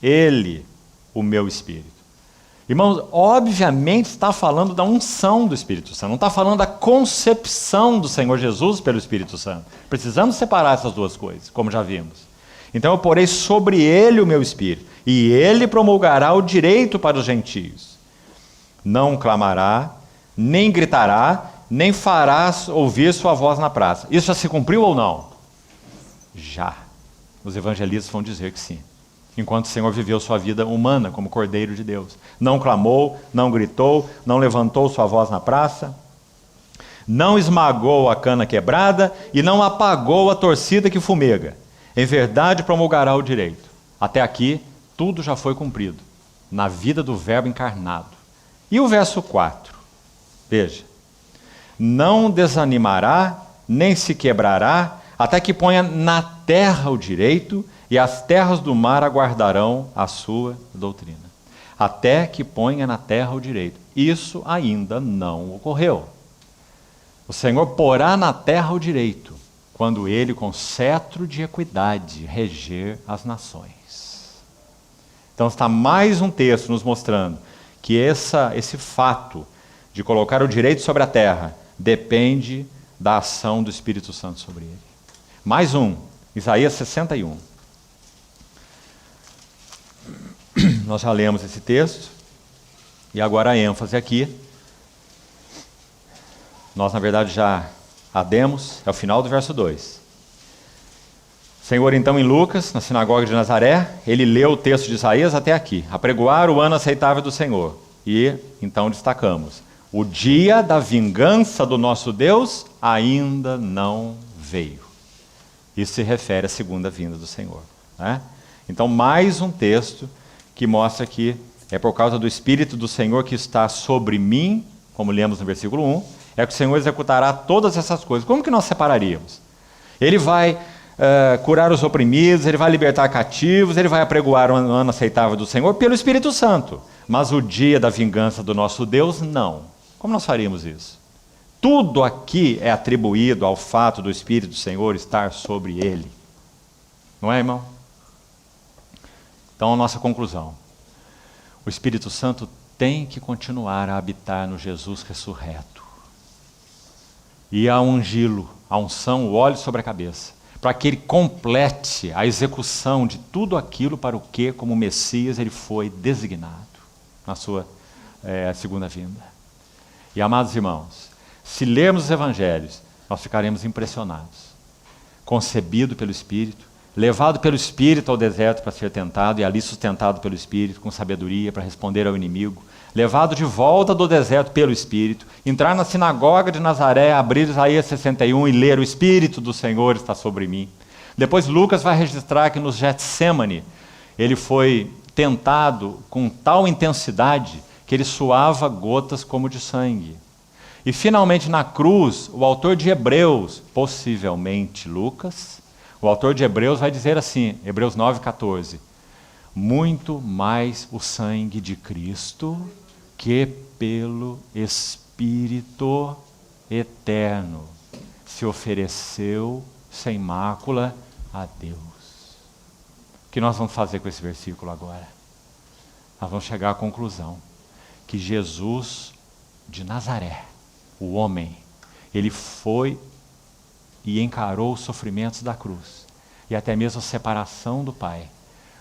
ele o meu Espírito. Irmãos, obviamente está falando da unção do Espírito Santo, não está falando da concepção do Senhor Jesus pelo Espírito Santo. Precisamos separar essas duas coisas, como já vimos. Então eu porei sobre ele o meu Espírito, e ele promulgará o direito para os gentios. Não clamará, nem gritará, nem fará ouvir sua voz na praça. Isso já se cumpriu ou não? Já. Os evangelistas vão dizer que sim. Enquanto o Senhor viveu sua vida humana como Cordeiro de Deus. Não clamou, não gritou, não levantou sua voz na praça, não esmagou a cana quebrada e não apagou a torcida que fumega. Em verdade promulgará o direito. Até aqui, tudo já foi cumprido, na vida do Verbo encarnado. E o verso 4, veja. Não desanimará, nem se quebrará, até que ponha na terra o direito, e as terras do mar aguardarão a sua doutrina. Até que ponha na terra o direito. Isso ainda não ocorreu. O Senhor porá na terra o direito, quando ele, com cetro de equidade, reger as nações. Então está mais um texto nos mostrando que esse fato de colocar o direito sobre a terra depende da ação do Espírito Santo sobre ele. Mais um, Isaías 61. Nós já lemos esse texto, e agora a ênfase aqui. Nós, na verdade, já a demos, é o final do verso 2. Senhor, então, em Lucas, na sinagoga de Nazaré, ele leu o texto de Isaías até aqui, apregoar o ano aceitável do Senhor. E, então, destacamos, O dia da vingança do nosso Deus ainda não veio. Isso se refere à segunda vinda do Senhor, né? Então, mais um texto que mostra que é por causa do Espírito do Senhor que está sobre mim, como lemos no versículo 1, é que o Senhor executará todas essas coisas. Como que nós separaríamos? Ele vai curar os oprimidos, ele vai libertar cativos, ele vai apregoar o ano aceitável do Senhor pelo Espírito Santo. Mas o dia da vingança do nosso Deus, não. Como nós faríamos isso? Tudo aqui é atribuído ao fato do Espírito do Senhor estar sobre ele. Não é, irmão? Então, a nossa conclusão. O Espírito Santo tem que continuar a habitar no Jesus ressurreto. E a ungí-lo, a unção, o óleo sobre a cabeça, para que ele complete a execução de tudo aquilo para o que, como Messias, ele foi designado na sua segunda vinda. E, amados irmãos, se lermos os evangelhos, nós ficaremos impressionados. Concebido pelo Espírito, levado pelo Espírito ao deserto para ser tentado, e ali sustentado pelo Espírito, com sabedoria para responder ao inimigo, levado de volta do deserto pelo Espírito, entrar na sinagoga de Nazaré, abrir Isaías 61 e ler: o Espírito do Senhor está sobre mim. Depois Lucas vai registrar que no Getsêmani ele foi tentado com tal intensidade que ele suava gotas como de sangue. E finalmente na cruz, o autor de Hebreus, possivelmente Lucas, o autor de Hebreus vai dizer assim, Hebreus 9,14: muito mais o sangue de Cristo que pelo Espírito eterno se ofereceu sem mácula a Deus. O que nós vamos fazer com esse versículo agora? Nós vamos chegar à conclusão que Jesus de Nazaré, o homem, ele foi e encarou os sofrimentos da cruz e até mesmo a separação do Pai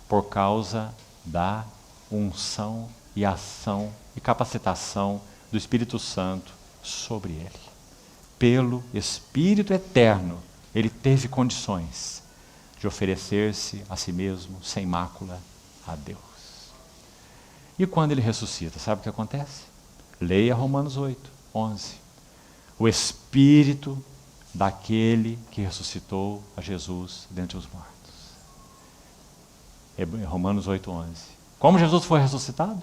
por causa da unção e ação e capacitação do Espírito Santo sobre ele. Pelo Espírito eterno, ele teve condições de oferecer-se a si mesmo sem mácula a Deus. E quando ele ressuscita, sabe o que acontece? Leia Romanos 8:11. O Espírito daquele que ressuscitou a Jesus dentre os mortos. Romanos 8:11. Como Jesus foi ressuscitado?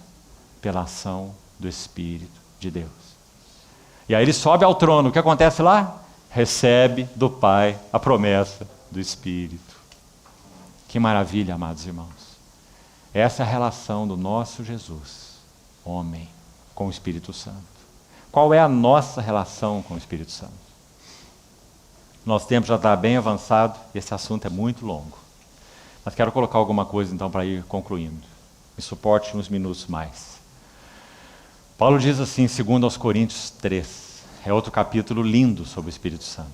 Pela ação do Espírito de Deus. E aí ele sobe ao trono. O que acontece lá? Recebe do Pai a promessa do Espírito. Que maravilha, amados irmãos. Essa é a relação do nosso Jesus, homem, com o Espírito Santo. Qual é a nossa relação com o Espírito Santo? Nosso tempo já está bem avançado, esse assunto é muito longo. Mas quero colocar alguma coisa então para ir concluindo. Me suporte uns minutos mais. Paulo diz assim, em 2 Coríntios 3, é outro capítulo lindo sobre o Espírito Santo.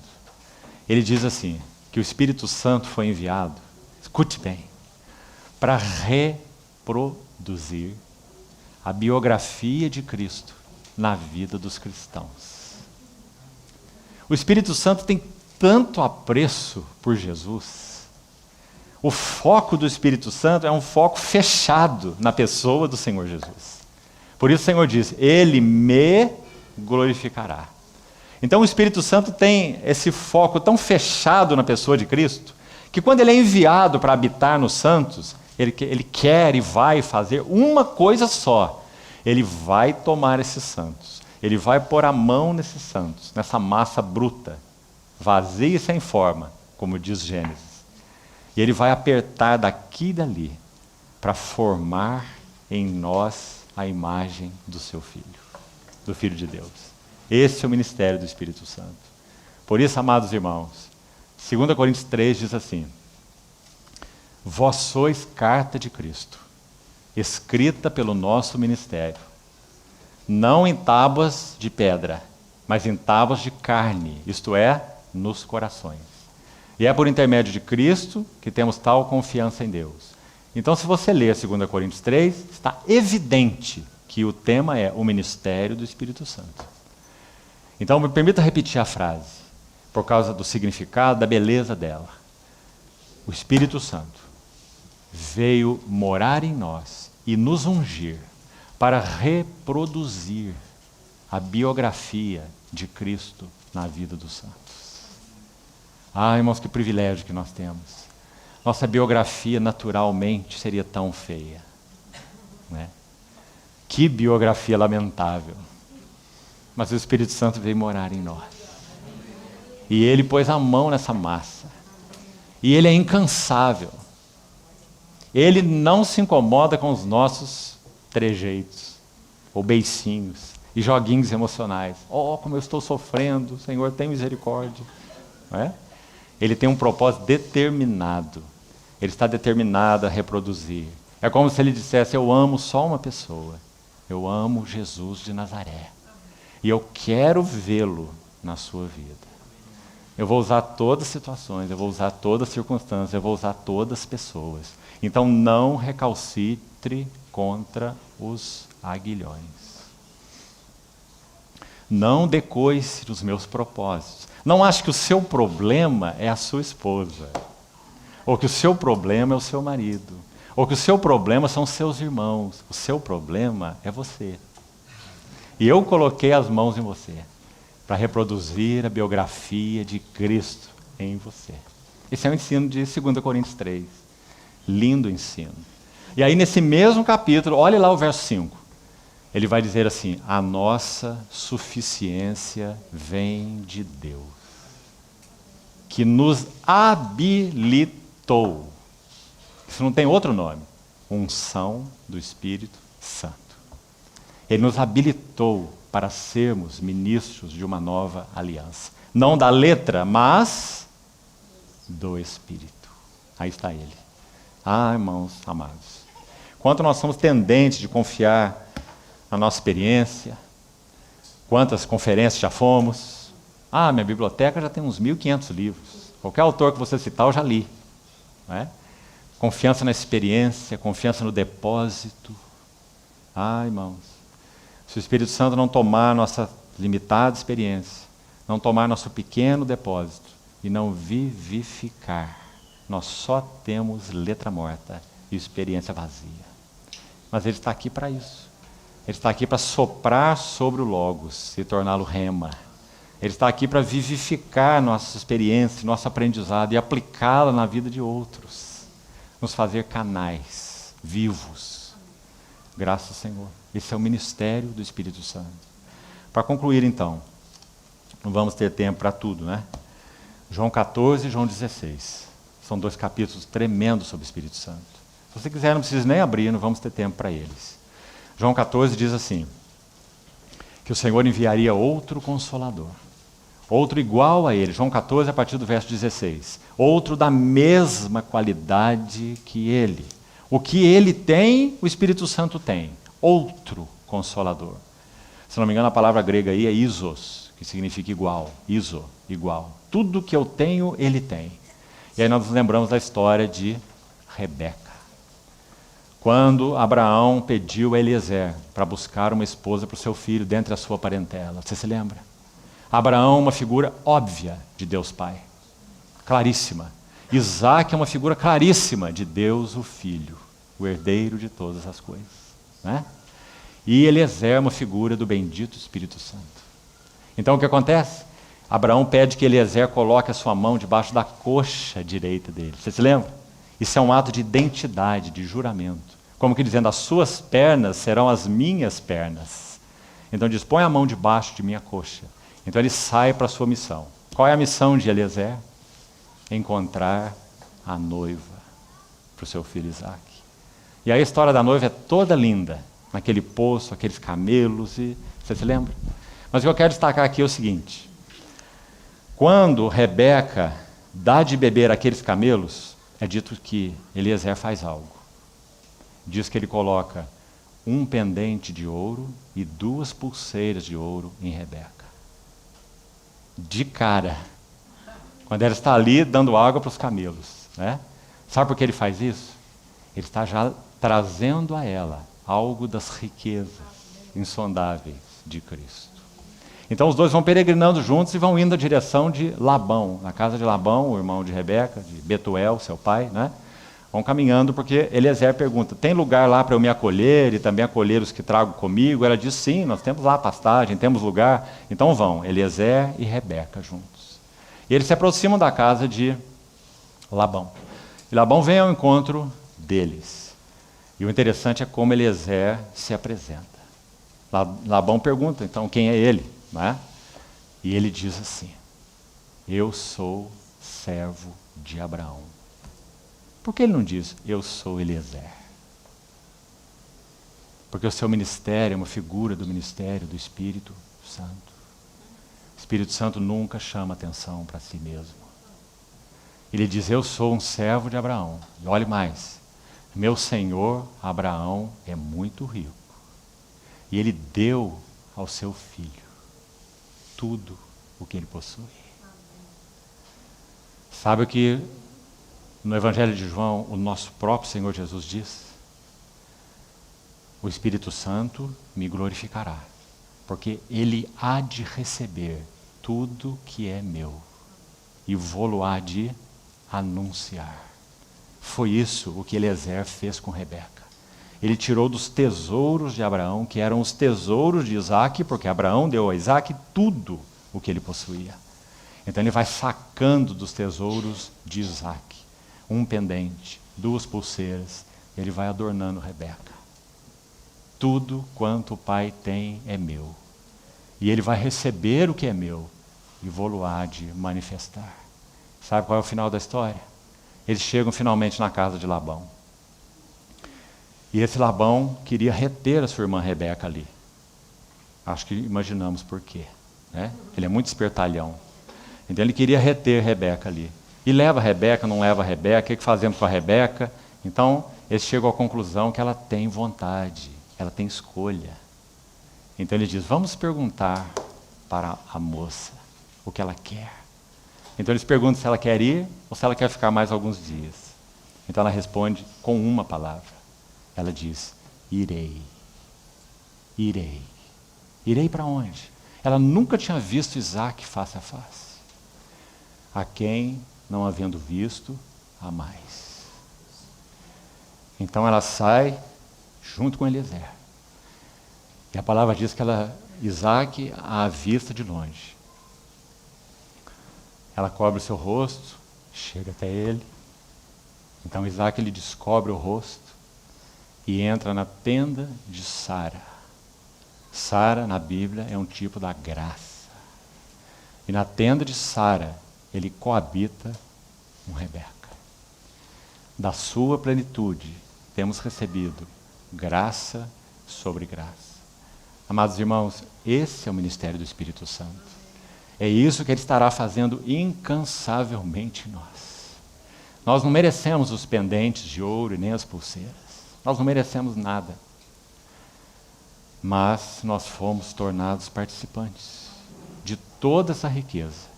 Ele diz assim, que o Espírito Santo foi enviado, escute bem, para reproduzir a biografia de Cristo na vida dos cristãos. O Espírito Santo tem tanto apreço por Jesus. O foco do Espírito Santo é um foco fechado na pessoa do Senhor Jesus. Por isso o Senhor diz, Ele me glorificará. Então o Espírito Santo tem esse foco tão fechado na pessoa de Cristo, que quando Ele é enviado para habitar nos santos, Ele quer e vai fazer uma coisa só. Ele vai tomar esses santos. Ele vai pôr a mão nesses santos, nessa massa bruta, vazia e sem forma, como diz Gênesis. E Ele vai apertar daqui e dali, para formar em nós a imagem do seu Filho, do Filho de Deus. Esse é o ministério do Espírito Santo. Por isso, amados irmãos, 2 Coríntios 3 diz assim, vós sois carta de Cristo, escrita pelo nosso ministério, não em tábuas de pedra, mas em tábuas de carne, isto é, nos corações. E é por intermédio de Cristo que temos tal confiança em Deus. Então, se você ler 2 Coríntios 3, está evidente que o tema é o ministério do Espírito Santo. Então, me permita repetir a frase, por causa do significado, da beleza dela. O Espírito Santo veio morar em nós e nos ungir para reproduzir a biografia de Cristo na vida dos santos. Ah, irmãos, que privilégio que nós temos. Nossa biografia naturalmente seria tão feia, né? Que biografia lamentável. Mas o Espírito Santo veio morar em nós. E Ele pôs a mão nessa massa. E Ele é incansável. Ele não se incomoda com os nossos trejeitos, ou beicinhos, e joguinhos emocionais. Oh, como eu estou sofrendo, Senhor, tem misericórdia. Não é? Ele tem um propósito determinado. Ele está determinado a reproduzir. É como se Ele dissesse, eu amo só uma pessoa. Eu amo Jesus de Nazaré. E eu quero vê-lo na sua vida. Eu vou usar todas as situações, eu vou usar todas as circunstâncias, eu vou usar todas as pessoas. Então não recalcitre contra os aguilhões. Não decoice os meus propósitos. Não ache que o seu problema é a sua esposa. Ou que o seu problema é o seu marido. Ou que o seu problema são os seus irmãos. O seu problema é você. E eu coloquei as mãos em você para reproduzir a biografia de Cristo em você. Esse é o ensino de 2 Coríntios 3. Lindo ensino. E aí nesse mesmo capítulo, olhe lá o verso 5. Ele vai dizer assim, a nossa suficiência vem de Deus, que nos habilitou. Isso não tem outro nome. Unção do Espírito Santo. Ele nos habilitou para sermos ministros de uma nova aliança. Não da letra, mas do Espírito. Aí está ele. Ah, irmãos amados. Quanto nós somos tendentes de confiar na nossa experiência, quantas conferências já fomos. Ah, minha biblioteca já tem uns 1.500 livros. Qualquer autor que você citar, eu já li. Não é? Confiança na experiência, confiança no depósito. Ah, irmãos, se o Espírito Santo não tomar nossa limitada experiência, não tomar nosso pequeno depósito e não vivificar, nós só temos letra morta e experiência vazia. Mas Ele está aqui para isso. Ele está aqui para soprar sobre o Logos e torná-lo rema. Ele está aqui para vivificar nossa experiência, nosso aprendizado e aplicá-la na vida de outros. Nos fazer canais vivos. Graças ao Senhor. Esse é o ministério do Espírito Santo. Para concluir então, não vamos ter tempo para tudo, né? João 14 e João 16. São 2 capítulos tremendos sobre o Espírito Santo. Se você quiser, não precisa nem abrir, não vamos ter tempo para eles. João 14 diz assim, que o Senhor enviaria outro Consolador, outro igual a Ele. João 14, a partir do verso 16. Outro da mesma qualidade que Ele. O que Ele tem, o Espírito Santo tem. Outro Consolador. Se não me engano, a palavra grega aí é isos, que significa igual. Iso, igual. Tudo que eu tenho, Ele tem. E aí nós nos lembramos da história de Rebeca. Quando Abraão pediu a Eliezer para buscar uma esposa para o seu filho dentre a sua parentela. Você se lembra? Abraão é uma figura óbvia de Deus Pai. Claríssima. Isaac é uma figura claríssima de Deus o Filho, o herdeiro de todas as coisas. Né? E Eliezer é uma figura do bendito Espírito Santo. Então o que acontece? Abraão pede que Eliezer coloque a sua mão debaixo da coxa direita dele. Você se lembra? Isso é um ato de identidade, de juramento. Como que dizendo, as suas pernas serão as minhas pernas. Então diz, põe a mão debaixo de minha coxa. Então ele sai para a sua missão. Qual é a missão de Eliezer? Encontrar a noiva para o seu filho Isaac. E aí a história da noiva é toda linda. Naquele poço, aqueles camelos, e você se lembra? Mas o que eu quero destacar aqui é o seguinte. Quando Rebeca dá de beber aqueles camelos, é dito que Eliezer faz algo. Diz que ele coloca um pendente de ouro e 2 pulseiras de ouro em Rebeca. De cara. Quando ela está ali dando água para os camelos. Né? Sabe por que ele faz isso? Ele está já trazendo a ela algo das riquezas insondáveis de Cristo. Então os dois vão peregrinando juntos e vão indo na direção de Labão, na casa de Labão, o irmão de Rebeca, de Betuel, seu pai, né? Vão caminhando, porque Eliezer pergunta, tem lugar lá para eu me acolher e também acolher os que trago comigo? Ela diz, sim, nós temos lá pastagem, temos lugar. Então vão, Eliezer e Rebeca juntos. E eles se aproximam da casa de Labão. E Labão vem ao encontro deles. E o interessante é como Eliezer se apresenta. Labão pergunta, então, quem é ele? Né? E ele diz assim, eu sou servo de Abraão. Por que ele não diz, eu sou Eliezer? Porque o seu ministério é uma figura do ministério do Espírito Santo. O Espírito Santo nunca chama atenção para si mesmo. Ele diz, eu sou um servo de Abraão. E olhe mais, meu senhor Abraão é muito rico. E ele deu ao seu filho tudo o que ele possui. Sabe o que no Evangelho de João o nosso próprio Senhor Jesus diz? O Espírito Santo me glorificará, porque ele há de receber tudo que é meu e vou-lo há de anunciar. Foi isso o que Eliezer fez com Rebeca. Ele tirou dos tesouros de Abraão, que eram os tesouros de Isaac, porque Abraão deu a Isaac tudo o que ele possuía. Então ele vai sacando dos tesouros de Isaac um pendente, 2 pulseiras, ele vai adornando Rebeca. Tudo quanto o pai tem é meu. E ele vai receber o que é meu e vou-lo há de manifestar. Sabe qual é o final da história? Eles chegam finalmente na casa de Labão. E esse Labão queria reter a sua irmã Rebeca ali. Acho que imaginamos por quê. Né? Ele é muito espertalhão. Então ele queria reter Rebeca ali. E leva a Rebeca, não leva a Rebeca, o que fazemos com a Rebeca? Então eles chegam à conclusão que ela tem vontade, ela tem escolha. Então ele diz, vamos perguntar para a moça o que ela quer. Então eles perguntam se ela quer ir ou se ela quer ficar mais alguns dias. Então ela responde com uma palavra. Ela diz, irei. Irei. Irei para onde? Ela nunca tinha visto Isaac face a face. A quem, não havendo visto, há mais. Então ela sai junto com Eliezer. E a palavra diz que Isaac a vista de longe. Ela cobre o seu rosto, chega até ele. Então Isaac ele descobre o rosto e entra na tenda de Sara. Sara, na Bíblia, é um tipo da graça. E na tenda de Sara, ele coabita com Rebeca. Da sua plenitude, temos recebido graça sobre graça. Amados irmãos, esse é o ministério do Espírito Santo. É isso que ele estará fazendo incansavelmente em nós. Nós não merecemos os pendentes de ouro e nem as pulseiras. Nós não merecemos nada. Mas nós fomos tornados participantes de toda essa riqueza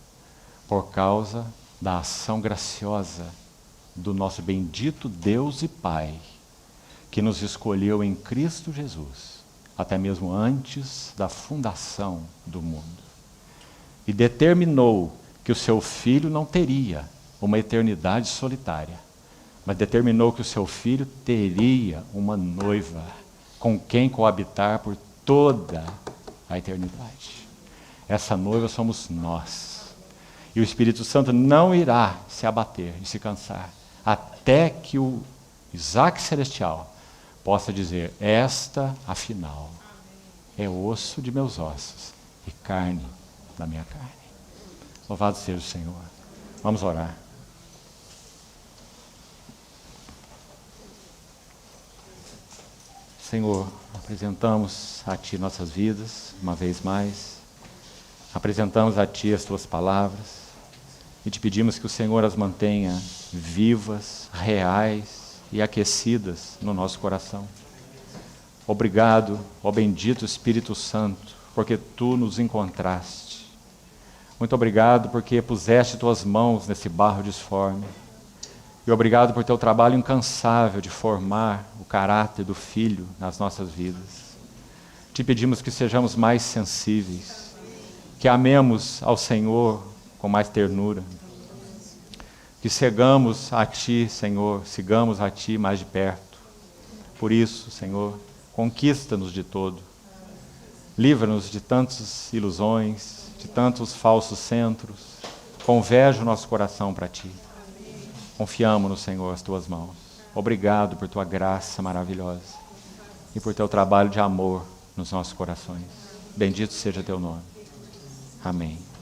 por causa da ação graciosa do nosso bendito Deus e Pai, que nos escolheu em Cristo Jesus, até mesmo antes da fundação do mundo. E determinou que o seu filho não teria uma eternidade solitária, mas determinou que o seu filho teria uma noiva com quem coabitar por toda a eternidade. Essa noiva somos nós. E o Espírito Santo não irá se abater e se cansar até que o Isaac Celestial possa dizer, esta, afinal, é osso de meus ossos e carne da minha carne. Louvado seja o Senhor. Vamos orar. Senhor, apresentamos a Ti nossas vidas, uma vez mais. Apresentamos a Ti as Tuas palavras e Te pedimos que o Senhor as mantenha vivas, reais e aquecidas no nosso coração. Obrigado, ó bendito Espírito Santo, porque Tu nos encontraste. Muito obrigado porque puseste Tuas mãos nesse barro disforme. E obrigado por Teu trabalho incansável de formar o caráter do Filho nas nossas vidas. Te pedimos que sejamos mais sensíveis, que amemos ao Senhor com mais ternura, que sigamos a Ti, Senhor, sigamos a Ti mais de perto. Por isso, Senhor, conquista-nos de todo. Livra-nos de tantas ilusões, de tantos falsos centros. Converge o nosso coração para Ti. Confiamos no Senhor, as Tuas mãos. Obrigado por Tua graça maravilhosa e por Teu trabalho de amor nos nossos corações. Bendito seja Teu nome. Amém.